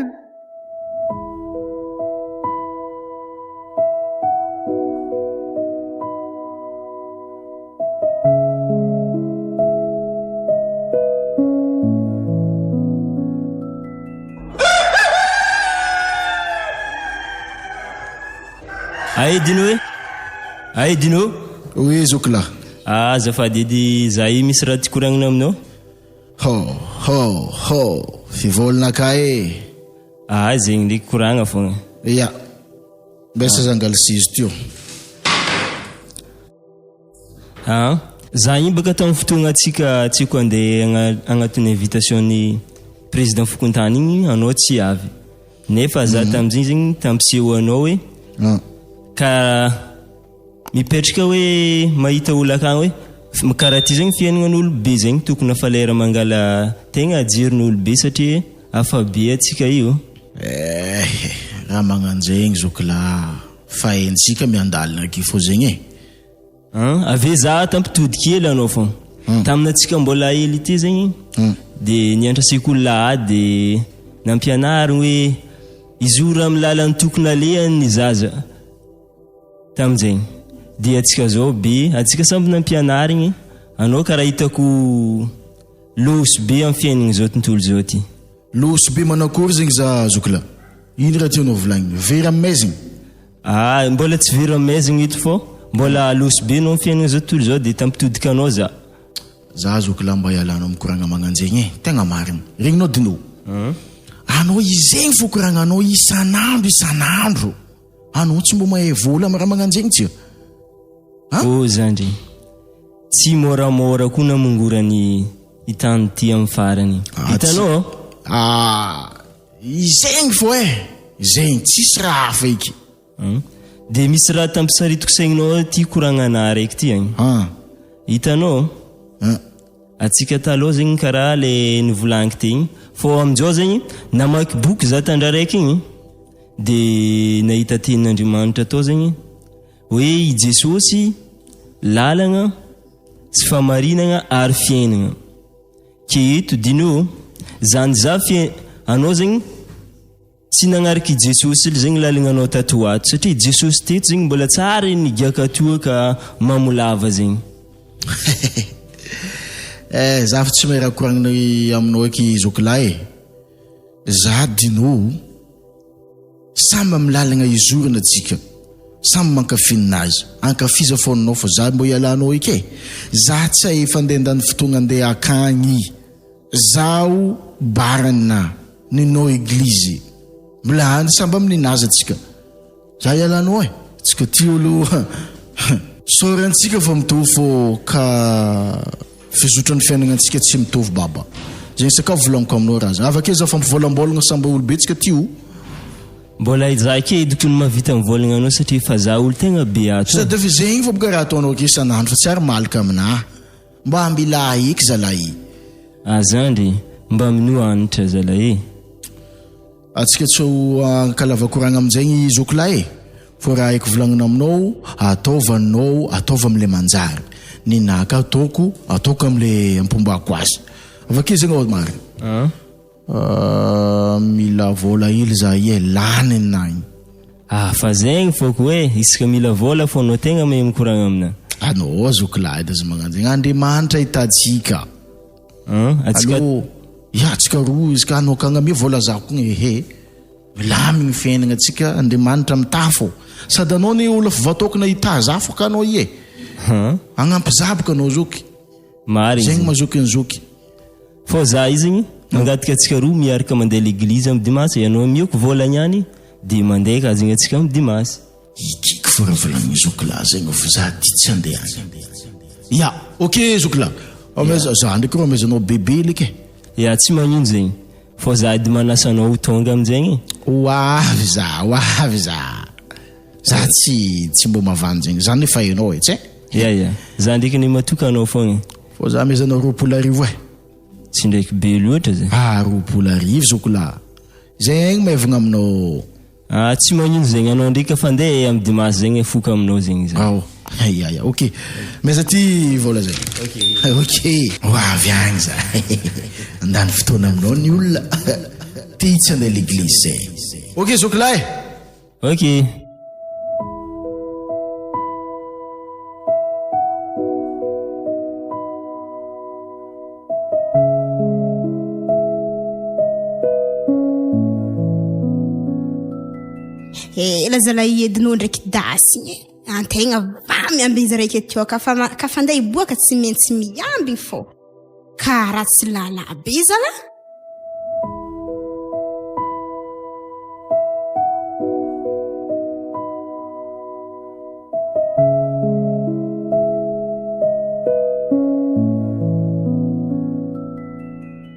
S4: Ay Dino.
S1: Oui zokla.
S4: Azafady edy zahay misy raha ty koragnina aminao.
S1: Fivolana ka e.
S4: Zegny ndraiky koragna fogna.
S1: Ya. Besa zangal sizy tio.
S4: Za iny baka tamin'ny fotoagna atsika tsiko andeha agnatony invitation ny président Fokontany igny anao tsy avy. Nefa za tam'izigny zegny tampiseho anao hoe ka mipetraka hoe mahita olo akagny hoe karaha ty zegny fiaignan'olobe zegny tokony afa lera mangala tegna jerin'olobe satria afabe atsika io.
S1: Raha magnanjegny zokla fahentsika miandalina kifo zegny e.
S4: Ave za tampitody kely anao fogna. Taminatsika mbola hely ity zegny de niantra sekoly lahady nampianary hoe izora amin'ny lalany tokony alehan'ny zaza tam'izegny. De atsika zao be atsika samby nampianary igny anao karaha hitako losy be amin'ny fiaignana zao tontolo zao ty.
S1: Losy be manakory zegny za zokla. Ino raha tionao volagniny? Vera mezigny?
S4: Mbola tsy vera mezigny ito fô mbola losy be no amin'ny fiaignana zao tontolo zao de tampitodika anao za.
S1: Za zokla mba hialanao amin'ny koragna magnanjegny e. Tegna marina. Regninao Dino. Anao izegny fo koragna anao isanandro. Anao tsy mbo mahay vola amin'ny raha magnanjegny tsio.
S4: Zandry. Tsy moramora koa namongorany hitany ty amin'ny farany. Hitanao?
S1: Izegny fo e. Izegny tsisy raha hafa eky.
S4: De misy raha tampisaritiko saigninao ty koragnana raiky ty agny. Hitanao? Atsika taloha zegny karaha le nivolagniky ty igny. Fô amin'izao zegny namaky boky za tandra raiky igny de nahita tenin'Andriamanitra tao zegny hoe i Jesosy lalagna sy famarinagna ary fiainagna. Ke eto Dino zany za anao zegny tsy nagnariky Jesosy zegny lalagnanao tato ato satria Jesosy teto zegny mbola tsara nigaka toa ka mamolava zegny.
S1: Za fa tsy mahay raha koragnina aminao eky zokla e. Za Dino samby amin'ny lalagna izorana atsika. Samby mankafininazy. Ankafiza fonanao fa za mbo ialanao eky e. Za tsy hay efa andendany fotoagna andeha akagny. Zaho barana ninao eglizy. Mbola any samby amin'ny nazy atsika. Za ialanao e. Tsika ty olo sorantsika fa mitovy fô ka fizotran'ny fiainana antsika tsy mitovy baba. Zegny sakafo volagniko aminao raha za. Avake za fampivolambolagna samby olobe tsika ty io.
S4: Mbola izake ediko ny mavita mivolagna anao satria fa za olo tegna be ato.
S1: Sady fa zegny fa boka raha ataonao aky isanandro fa tsy ary malaka aminahy. Mba ambila eky zalahy.
S4: Zandry mba minio anitra zalahy.
S1: Atsika tsy ankalava koragna amin'izegny zokla e. Fô raha haiko volagnina aminao ataovanao ataova amin'le manjary. Ny naka ataoko amin'le ampombako azy. Avake zegny ao marina. Mila vola hely za ie lany nagny.
S4: Fa zegny fôko hoe isaka mila vola fô anao tegna mahay mikoragna amina.
S1: Anao zokla edy azy magnano zegny Andriamanitra hitatsika. Atsika roa izy ka anao kagnamia vola zako he milamigny fiainagna atsika Andriamanitra mitafo. Sady anao ny olo fivatokana hita za fô ka anao ie. Agnampy zaboka anao zoky.
S4: Marina.
S1: Zegny mazoky ny zoky.
S4: Fô za izigny mangatika atsika roa miaraka mandeha l'église amin'ny dimanche anao mioko vola niany de mandeha ka zegny atsika amin'ny dimanche.
S1: Ikiko fô raha volagny zokla zegny fa za ty tsy andeha agny. Ya, ok zokla. Za ndraiky rô amezanao bebe liky.
S4: Ya tsy magnino zegny. Fô za edy manasanao tonga amin'izegny.
S1: Oavy za. Za tsy mbo mavandy zegny. Za nefa hainao e, tsy?
S4: Ya. Za ndraiky ny matoka anao fogna.
S1: Fô za amezanao 2 arivo e.
S4: Tsy ndraiky be loatra zay.
S1: 20 zokolahy. Zegny maivagna aminao.
S4: Tsy magnino zegny anao ndreka fa ndeha amin'ny dimanche zegny foka aminao zegny zay.
S1: Aïe, ok. Mais ça ti vola zay. Ok. Avy agny za. Andany fotoana aminao ny olona. Ty tsy andeha l'église zay. Ok zokolahy.
S4: Ok.
S5: Lazalahy edinao ndraiky dasy igny. Antegna vamy amby izy raiky atio ka fa andeha hiboaka tsy maintsy miamby fô. Karaha tsy lalabe zala.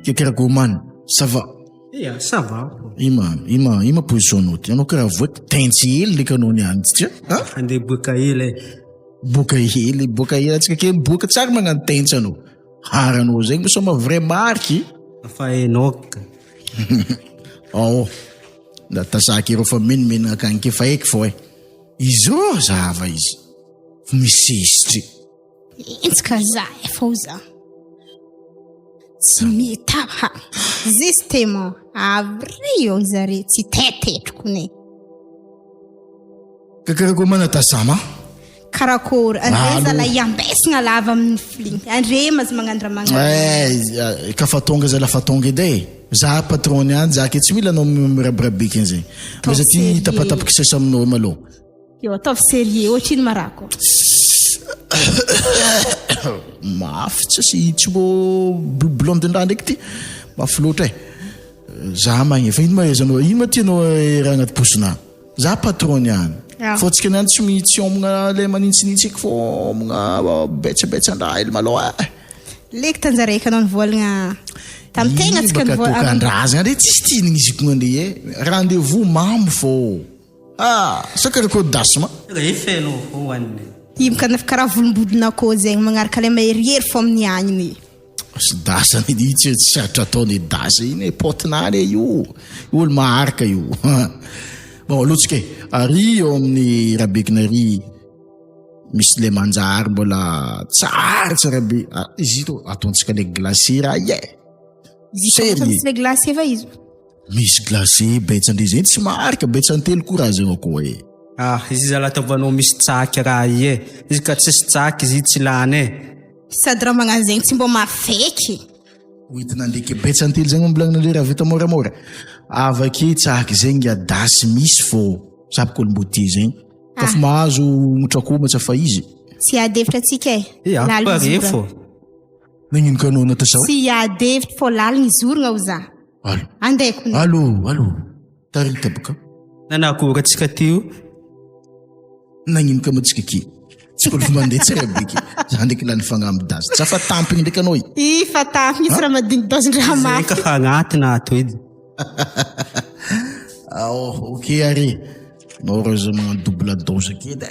S1: Kekeragoman, ça va?
S6: Ça va.
S1: Ima position ty. Anao karaha voaky tentsy hely le kanao niany tsy
S6: Andeha boaka hely.
S1: Boaka hely atsika kely boaka tsara magnano tentsy anao. Haranao zegny misoma vrai marky.
S6: Fa Enoch.
S1: Da tasaky ireo fa menimena akagny ke fa eky fô izo zava izy. Misisitry.
S5: Intsika za fô za. Tsy mita justement avrio zare tsy tetetroko ne.
S1: Kakarako mana tasama?
S5: Karakory andre zala iambesina lava amin'ny fling. Andre mazy magnandra magnandra.
S1: Ka fa tonga zala fa tonga ede. Za patron niany za ke tsy mila anao mirabirabiky an'izay. Mas ty tapatapaky sasa aminao malo.
S5: Yo ataovy sérieux ohatriny marako.
S1: Mafy tsy mo blonde-ndraha ndraiky ty mafy loatra za magny fa ino mahaizanao ino ma tianao raha agnaty posona za patron niany fô tsika niany tsy homagna le maninitsinitsy eky fô homagna betsabetsan-draha hely maloha
S5: leky tanjaraika anao nivolagna tamintegna tsika
S1: tokandrazagna andre tsisy tinigny izy ko ande rendez-vous mamy fô sakarakô dasma
S6: Efenao hoaniny.
S5: Imkana karaha volombolona akô zegny magnaraka le maherihery fô amin'ny agniny.
S1: Sy dasany ity tsy saratra ataony dasa iny potinany io olo maharaka io. Bon lotsika ary eo amin'ny rabekinary misy le manjary mbola tsara be izy to ataontsika le glacé raha
S5: misy le glacé va izy
S1: misy glacé betsandre zay tsy maharaka betsantelo korazagna koa
S6: izy zala ataovanao misy tsaky raha izy ka tsisy tsaky izy tsy lany
S5: sady raha magnano zegny tsy mbo mafeky
S1: hoitina ndraiky betsantelo zegny mambolagna raha vita moramora avake tsaky zegny adasy misy fô saby kolomboty zegny kafa mahazo motrakomatsy fa izy
S5: tsy adevitra atsika
S6: parefo
S1: nagnino kanao natasao
S5: tsy adevitra fô laliny zorogna ho za andeko
S1: allo tarita boka
S6: nanakora atsika tio
S1: nagnino ka matsika ki tsy koly mandeha tsara biky za ndraiky lany fagnamby dasy tsy afa tampigny ndraiky anao
S5: fa tampigny izy raha madinidosin-draha mafy
S6: ka fagnatina ato edy
S1: ok ary nao reo zay magnano double dose akedy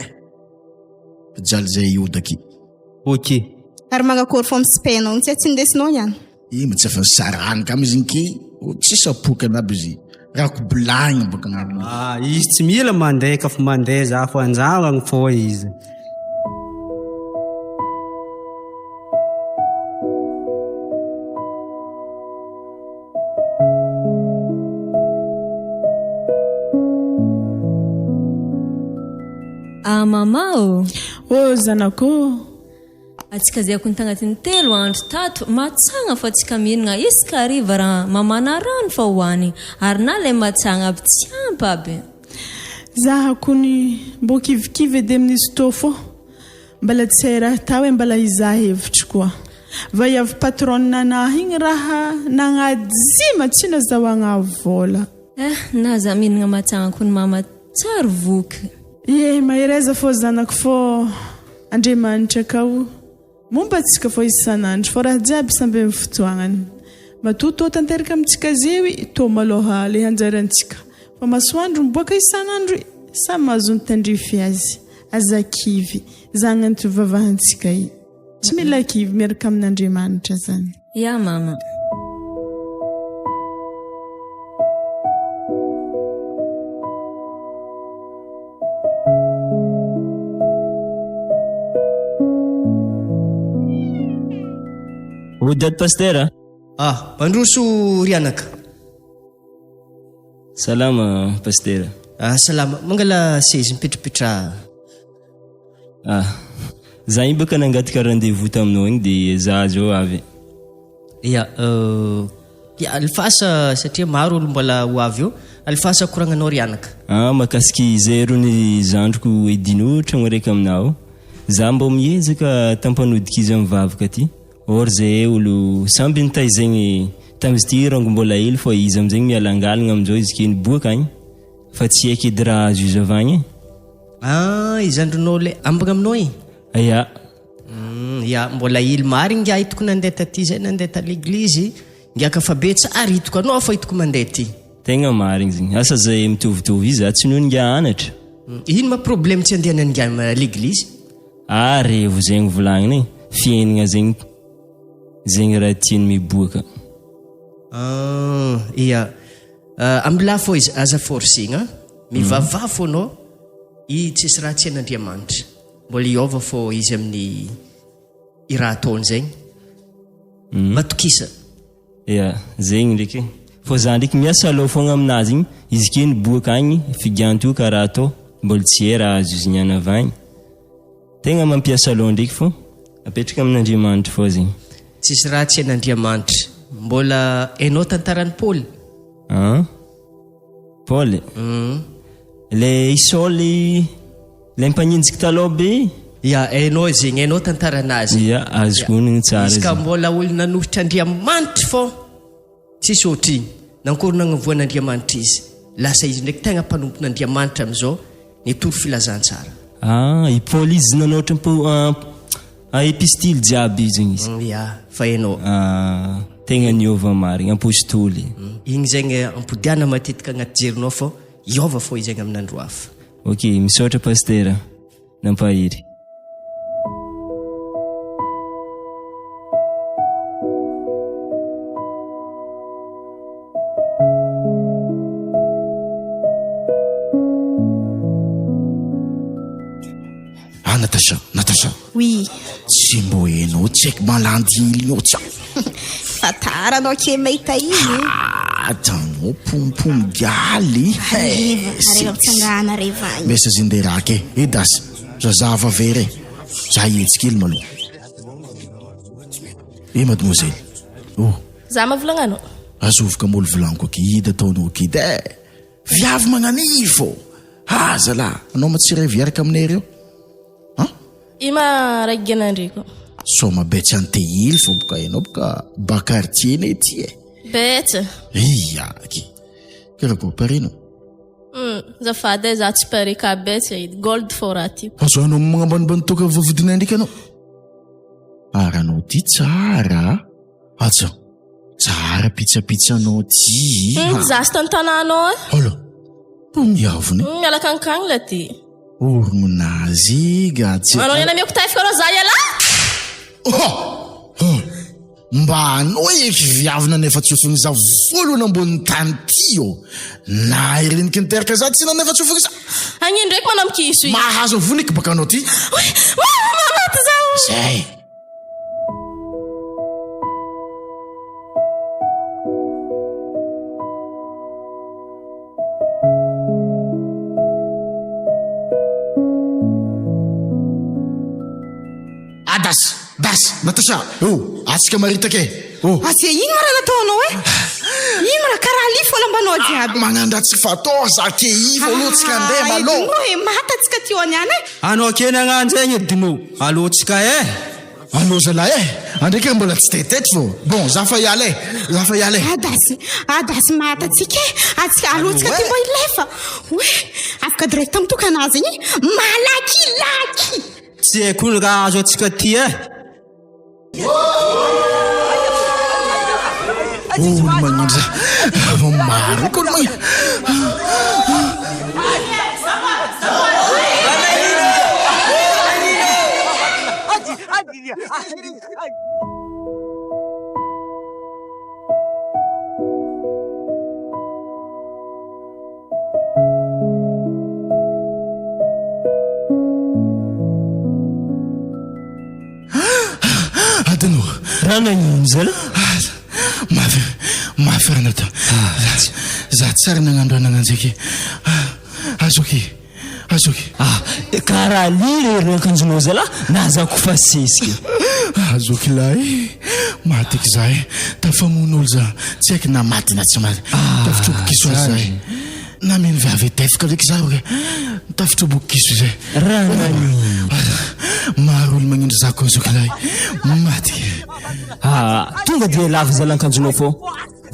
S1: pijaly zay iodaky
S6: ok
S5: ary magnakory fô mispenao tsy indesinao niany
S1: ma tsy afa saranika amy izy nky tsisy apokana aby izy rahako bilagny boka agnariny
S6: izy tsy mila mandeha ka fa mandeha za fa anjavagny fô izy
S7: mama
S2: zanako
S7: atsika zay akony tagnatin'ny 3 andro tato matsagna fa atsika mihinagna isaka hariva raha mamana rano fa hoany ary na le matsagna aby tsy ampy aby
S2: za kony mbo kivikivy edy amin'izy tô fô mbala tsy raha tao mbala izaha hevitry koa va iavy patronanahy igny raha nagnadima tsy nazahoagna vola
S7: na za mihinagna matsagna kony mama tsary voky
S2: mahereza fô zanako fô Andriamanitra kao momba atsika fô isanandro fô raha jiaby samby amin'ny fotoagnany matoto tanteraka amintsika zewy tô maloha le anjarantsika fa masoandro miboaka isanandro samy mahazo nitandrify azy azakivy zagnanto vavahantsika tsy mila kivy miaraka amin'Andriamanitra zany
S7: mama
S4: Dady Pasteur.
S6: Mandroso Rianaka.
S4: Salama Pasteur.
S6: Salama, mangala sezy mipetrapitra.
S4: Za io baka nangataka rendez-vous taminao igny de za zao avy.
S6: Ya, alifasa satria maro olo mbola ho avy eo. Alifasa koragnanao Rianaka.
S4: Makasiky zay rony zandriko edino tragno raiky aminao. Za mbo miezaka tampanodiky izy amin'ny vavaka ty. Or zay olo samby nitay zegny tamizy ty rango mbola hely fa izy amizegny mialangalagna amin'izao izy keny boaka agny. Fa tsy haiko edy raha azo izy avy agny.
S6: Izandronao le ambagna aminao igny?
S4: Ya.
S6: Ya, mbola hely mary ngia hitako nandeha taty zay nandeha ta l'église. Ngiaka fa be tsara hitako anao fa hitako mandeha ty.
S4: Tegna marigny zegny. Asa zay mitovitovy izy za tsy noho ngia anatra.
S6: Ino ma problème tsy andehanany ngia l'église?
S4: Revo zegny volagniny. Fiainagna zegny. Zegny raha tiany miboaka.
S6: Iya. Ambilà fô izy aza forcing mivavava fô anao i tsisy raha tsy hain'Andriamanitra. Mbola iova fô izy amin'ny i raha ataony zegny. Matokisa.
S4: Ya, zegny ndraiky. Fô za ndraiky miasa aloha fogna aminazy igny. Izy keny boaka agny figanto karaha atao. Mbola tsy hay raha azo izy niana avy agny. Tegna mampiasa aloha ndraiky fô apetraka amin'Andriamanitra fô zegny.
S6: Tsisy raha tsy hain'Andriamanitra. Mbola hainao tantaran'i Paul?
S4: Paul? Le Isaoly le mpaninjika taloha be?
S6: Ya, hainao zegny, hainao tantaranazy.
S4: Ya, azoko honigny tsara
S6: izy ka mbola olo nanohitra Andriamanitra fô tsisy ohatriny. Nankory nagnavoan'Andriamanitra izy. Lasa izy ndraiky tegna mpanompon'Andriamanitra amin'izao nitoro filazantsara.
S4: I Paul izy nanohitra epistily jiaby zegny izy.
S6: Ya, fa hainao.
S4: Tegna niova marigny, apôstôly.
S6: Igny zegny ampodiana matetika agnaty jerinao fô iova fô izy zegny amin'andro hafa.
S4: Ok, misaotra Pasteur. Nampahiry.
S1: Natasha.
S5: Oui.
S1: Tsy mbo hainao tsy haiko malandy ilinao tsy
S5: Fa tara anao ke mahita iny.
S1: Tanao pompomigaly.
S5: Areva mitsangana reva agny.
S1: Mesa zinderake. Dasy. Zazava very. Za hetsika kely maloha. Mademoiselle.
S8: Za mavolagna anao.
S1: Azovoka molo volaniko kidy ataonao kidy. Viavy magnaniry fô. Zala. Anao matsiray viaraka aminay reo?
S8: Ima raiganandriko.
S1: Soma betsy antehily fô boka hainao boka bakartier ne ty
S8: Betsy.
S1: Iaky. Karakory pareno?
S8: Zafady za tsy pare ka betsy gold fô raha tiako.
S1: Azo anao magnambanimbany toka vovodinay ndraiky anao? Aranao ty tsara. Aja. Tsara pitsapitsanao ty.
S8: Za sy tantananao
S1: Olo. Miavony.
S8: Miala kankagny la ty.
S1: Ormonazy gatsy.
S8: Anao niana miako tafika anao za iala?
S1: Mba anao eky viavina nefa tsofiny za voalohany ambonin'ny tany ty na ireniky niteraka za tsy nanefa tsofiny za.
S8: Agny ndraiky manamkiso io.
S1: Mahazo voniky baka anao ty.
S8: Mamaty zao.
S1: Zay. Das, Natasha. Atsika maritaka
S2: Asia ino raha nataonao ino raha karaha lifo lambanao jiaby.
S1: Magnandratsy fatao zake ivo alohatsika andeha malo.
S2: Matatsika tio aniany
S9: Anao keny agnano zegny dino. Alohatsika
S1: Allo zalahy andreka mbola tsy tetety fô. Bon, za fa iala.
S2: Adasy matatsika atsika alohatsika ty mbo ilefa. Afaka direct mitokanazy igny malakilaky.
S9: Tsy haiko ny raha azo atsika ty
S1: magnindra maro koa magnindra.
S4: Raha nagnino zala?
S1: Mafy ranata. Za tsara nagnandro anananjake. Azoky.
S4: Karaha liry akanjonao zala nazako fa sesika.
S1: Azoky lahy. Matiky zahay. Tafamon'olo za. Tsy haiko na maty na tsy maty. Tafitrobokiso azy zahay. Na meno viavy tefika ndraiky zaho ke. Tafitrobokiso zay.
S4: Raha nagnino?
S1: Maro olo magnindro zako azoky lahy. Maty.
S4: Tonga dia lava zala akanjonao fô.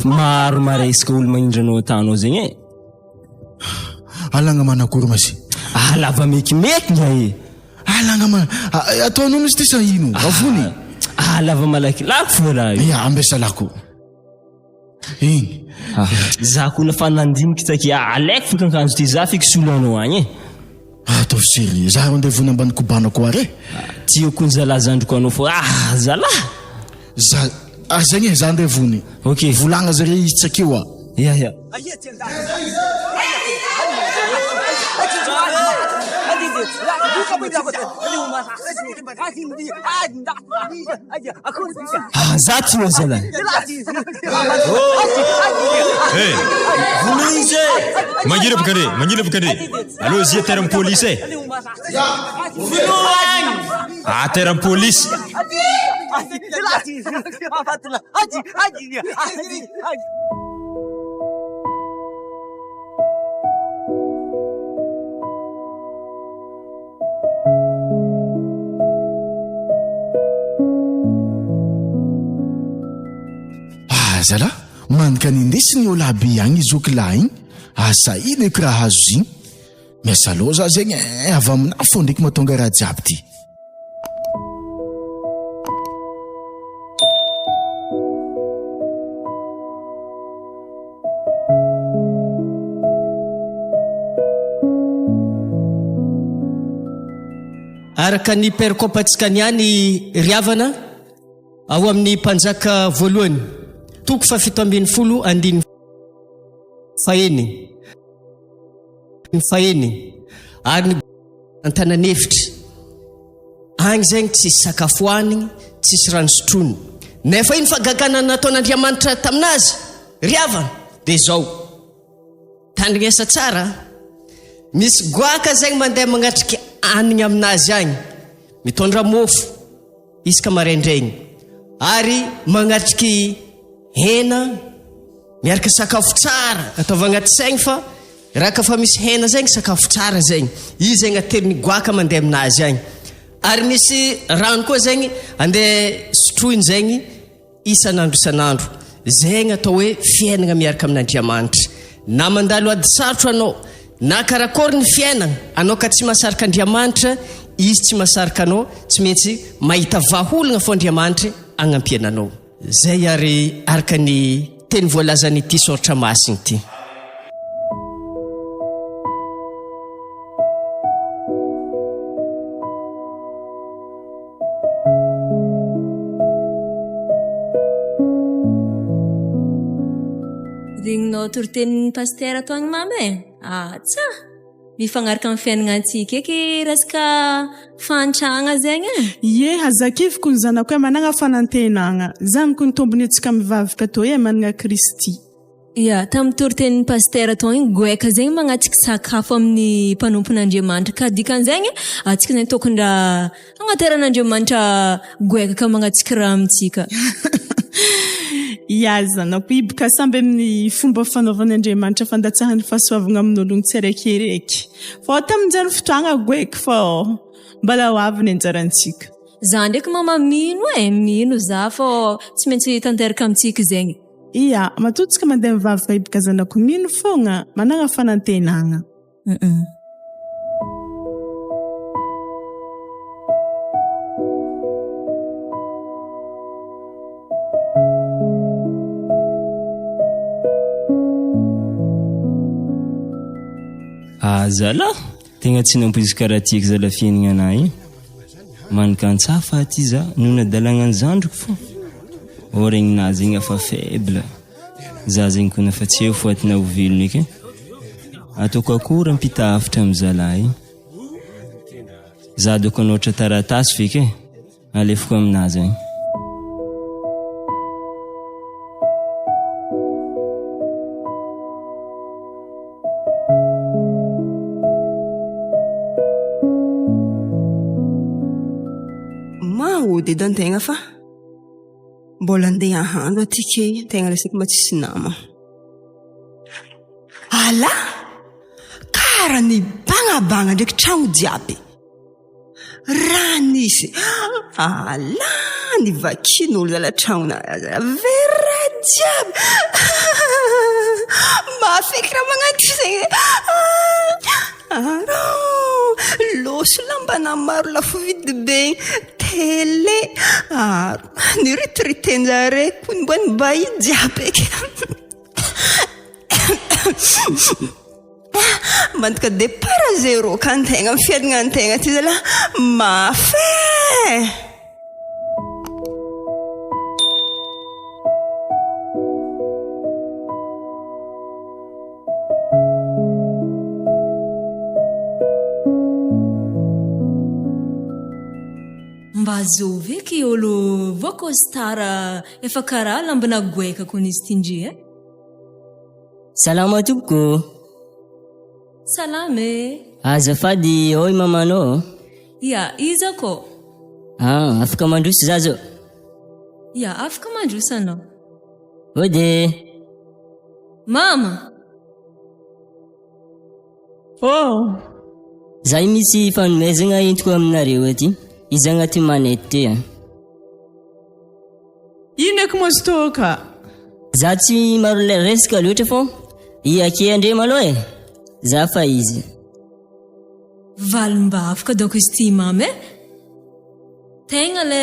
S4: Maro maresaka olo magnindranao tanao zegny e.
S1: Alagna manakory masy.
S4: Lava mekimeky nga e.
S1: Alagna ataonao izy ty sa ino? Avony.
S4: Lava malakilako fô raha io.
S1: Ya, ambesalako. Igny.
S4: Za ko nafa nandiniky taky alaiko fika akanjo ty za fiky solanao agny e.
S1: Ataovy sery. Zaho andeha vona ambany kobanako are.
S4: Tio ko zalazandroko anao fô zala.
S1: Zegny za andeha vony.
S4: Ok.
S1: Volagna zare izy tsakeo a.
S4: Ya. Za tsy moa zala.
S10: Vonoizy magnino bakare. Allô zia terrain police e. Terrain police.
S1: Zala, manika nindesy ny olo aby agny izoky lahy igny. Asa ino eky raha hazo zigny. Miasa loha za zegny avy amina fô ndraiky mahatonga raha jiaby ty.
S6: Araka ny perkopatsika niany riavana ao amin'ny mpanjaka voalohany toko fa 7 andiny faheny ary ny antananevitra agny zegny tsisy sakafoaniny tsisy rano sotrony nefa iny fagagana nataon'Andriamanitra taminazy riavana dia zao tandrignesa tsara misy goaka zegny mandeha magnatriky anigny aminazy agny mitondra mofo isaka maraindraigny ary magnatriky hena miaraka sakafo tsara ataova agnaty saigny fa raha ka fa misy hena zegny sakafo tsara zegny izy zegny ateriny goaka mandeha aminazy agny ary misy rano koa zegny andeha sotroiny zegny isanandro zegny atao hoe fiainana miaraka amin'Andriamanitra na mandalo ady sarotro anao na karakory ny fiainana anao ka tsy mahasarika Andriamanitra izy tsy mahasarika anao tsy maintsy mahita vaholagna fo Andriamanitra agnampiananao zay ary araka ny teny voalazany ity soratra masiny ity.
S7: Regninao toritenin'ny pasteur toagny mamy e? Tsa mifagnaraka amin'ny fiainagnantsika eky resaka fantragna zegny e?
S2: Ye, hazakiviko ny zanako hoe managna fanantenagna. Zany ko ny tombony antsika mivavaka atao hoe managna Kristy.
S7: Ya, tamin'ny toritenin'ny pasteur toagny goeka zegny magnatsiky sakafo amin'ny mpanompon'Andriamanitra ka dikan'zegny atsika zegny tokony agnateran'Andriamanitra goeka ka magnatsiky raha amintsika.
S2: Ya zanako ibaka samby amin'ny fomba fanaovan'Andriamanitra fandatsahany fahasoavagna amin'ologno tsiraikireky. Fa tamin'izany fotoagna goeky fa mbala ho avy ny anjarantsika.
S7: Za ndraiky mama mino za fa tsy maintsy tanteraka amintsika zegny.
S2: Iya, matotsika mandeha mivavaka ibaka zanako mino fogna managna fanantenagna.
S4: Zala, tegna tsy nampoizy karaha tiako zala fiainagna anahy. Manika antsafa aty za, noho nadalagna ny zandriko fô. Regninazy igny afa faible. Za zegny ko nafa tsy eo fo atina ho velony eky. Ataoko akory ampita hafitra amin'ny zalahy. Za doko anoatra taratasy feky alefoko aminazy agny.
S3: ody edy an-tegna fa mbola andeha ahandro aty kay tegna resaky mba tsisy nama. Ala kara ny bagnabagna ndraiky tragno jiaby raha nisy. Ala ny vakin'olo zala tragnona vera jiaby mafeky raha magnaty zegny. Loso lambana maro lafo vidy be tele ny ritritenzare kony mbo ny bahi jiaby eky. Mantika départ zéro ka an-tegna amin'ny fiainana an-tegna ty zala mafy.
S7: Mba azovy eky olo voakostara efa karaha lambana goeka kony izy tindry e.
S11: Salama tompoko.
S7: Salame.
S11: Azafady oi mamanao.
S7: Ya, iza ko.
S11: Afaka mandroso za zao.
S7: Ya, afaka mandroso anao.
S11: Ode.
S7: Mama.
S2: Oh.
S11: Zay misy fanomezana entiko aminareo aty. Izy agnaty manety ty.
S2: Ino eky moa stoka?
S11: Za tsy maro resaka loatra fô. Ake andre malo e. Za fa izy.
S7: Valimba afaka donc izy ty mama e. Tegna le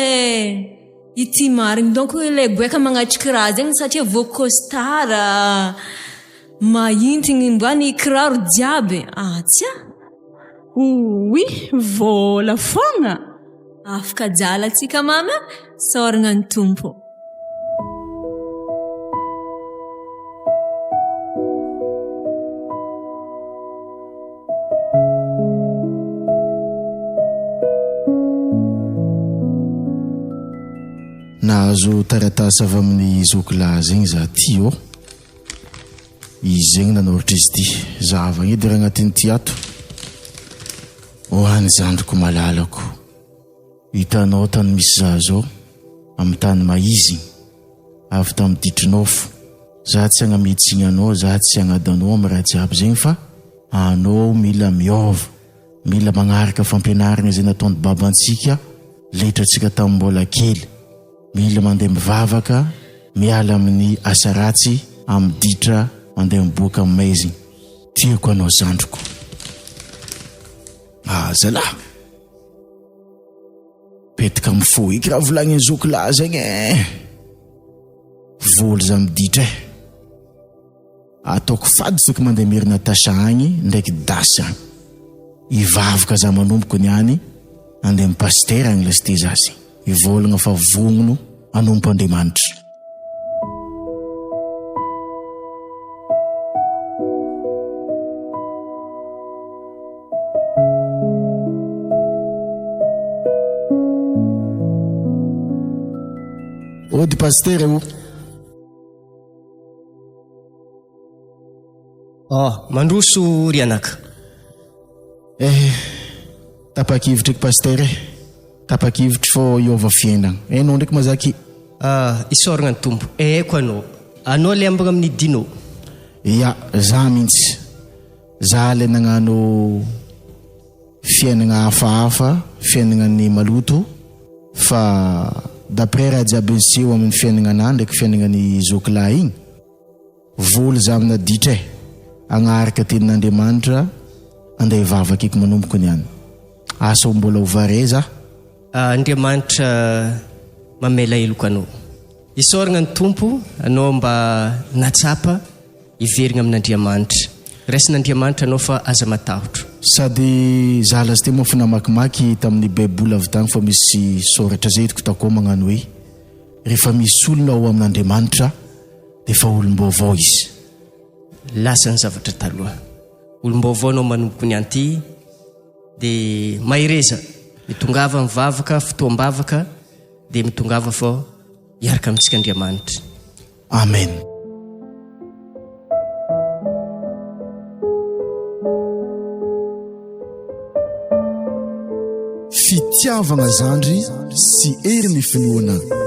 S7: ity marigny donc le goeka magnatriky raha zegny satria voakostara mahintigny mba ny kiraro jiaby. Tsia.
S2: Oui, vola fogna.
S7: Afaka jala tsika mama, soragna ny tompo.
S1: Nahazo taratasy avy amin'ny zokilahy zegny za ty ô. Izy zegny nanoratra izy ty. Zava edy raha agnatin'ny ty ato. Hoany zandriko malalako. Hitanao tany misy za zao amin'ny tany maizy avy tamin'ny ditrinofo. Za tsy agnamitsiny anao, za tsy agnadanao amin'ny raha jiaby zegny fa anao mila miova, mila magnaraka fampianarana izay nataon'ny babantsika letratsika tamin'ny mbola kely. Mila mandeha mivavaka, miala amin'ny asa ratsy, amin'ny ditra mandeha miboaka amin'ny maiziny. Tiako anao zandriko. Zalahy. Petraka amin'ny fo iky raha volagny zokilahy zegny e. Voly za miditra e. Ataoko fady saky mandeha mirina tasha agny ndraiky dasa agny. Ivavaka za manomboko niany andeha mipastera agny lasite zazy. Ivolagna fa vognono anompo Andriamanitra. Ody pasteur io.
S6: Mandroso rianaka.
S1: Tapakivitra eky pasteur e. Tapakivitra fô iova fiainana. Enao ndraiky mazaky.
S6: Isoragna ny tompo. Eko anao. Anao le ambagna amin'ny dino.
S1: Ya, za mintsy. Za le nagnano fiainana hafahafa, fiainana ny maloto. Fa d'après raha jiaby niseho amin'ny fiainana anah ndraiky fiainana ny zokilahy igny. Voly za amina ditra e. Agnaraka tenin'Andriamanitra andeha hivavaka eky manomboko niany. Asa mbola ovare za.
S6: Andriamanitra mamela eloko anao. Isoragna ny tompo, anao mba natsapa iverigna amin'Andriamanitra. Raisin'Andriamanitra anao fa aza matahotra.
S1: Sady za lazy te moa fa namakimaky tamin'ny baiboly avy tagny fa misy soratra zay hitako takao magnano hoe rehefa misy olona ao amin'Andriamanitra dia fa olom-baovao izy.
S6: Lasa ny zavatra taloha. Olom-baovao anao manomboko ny anty dia mahireza. Mitongava mivavaka, fotoam-bavaka dia mitongava fô hiaraka amintsika Andriamanitra.
S1: Amen. fitiavagna zandry sy hery ny finoana.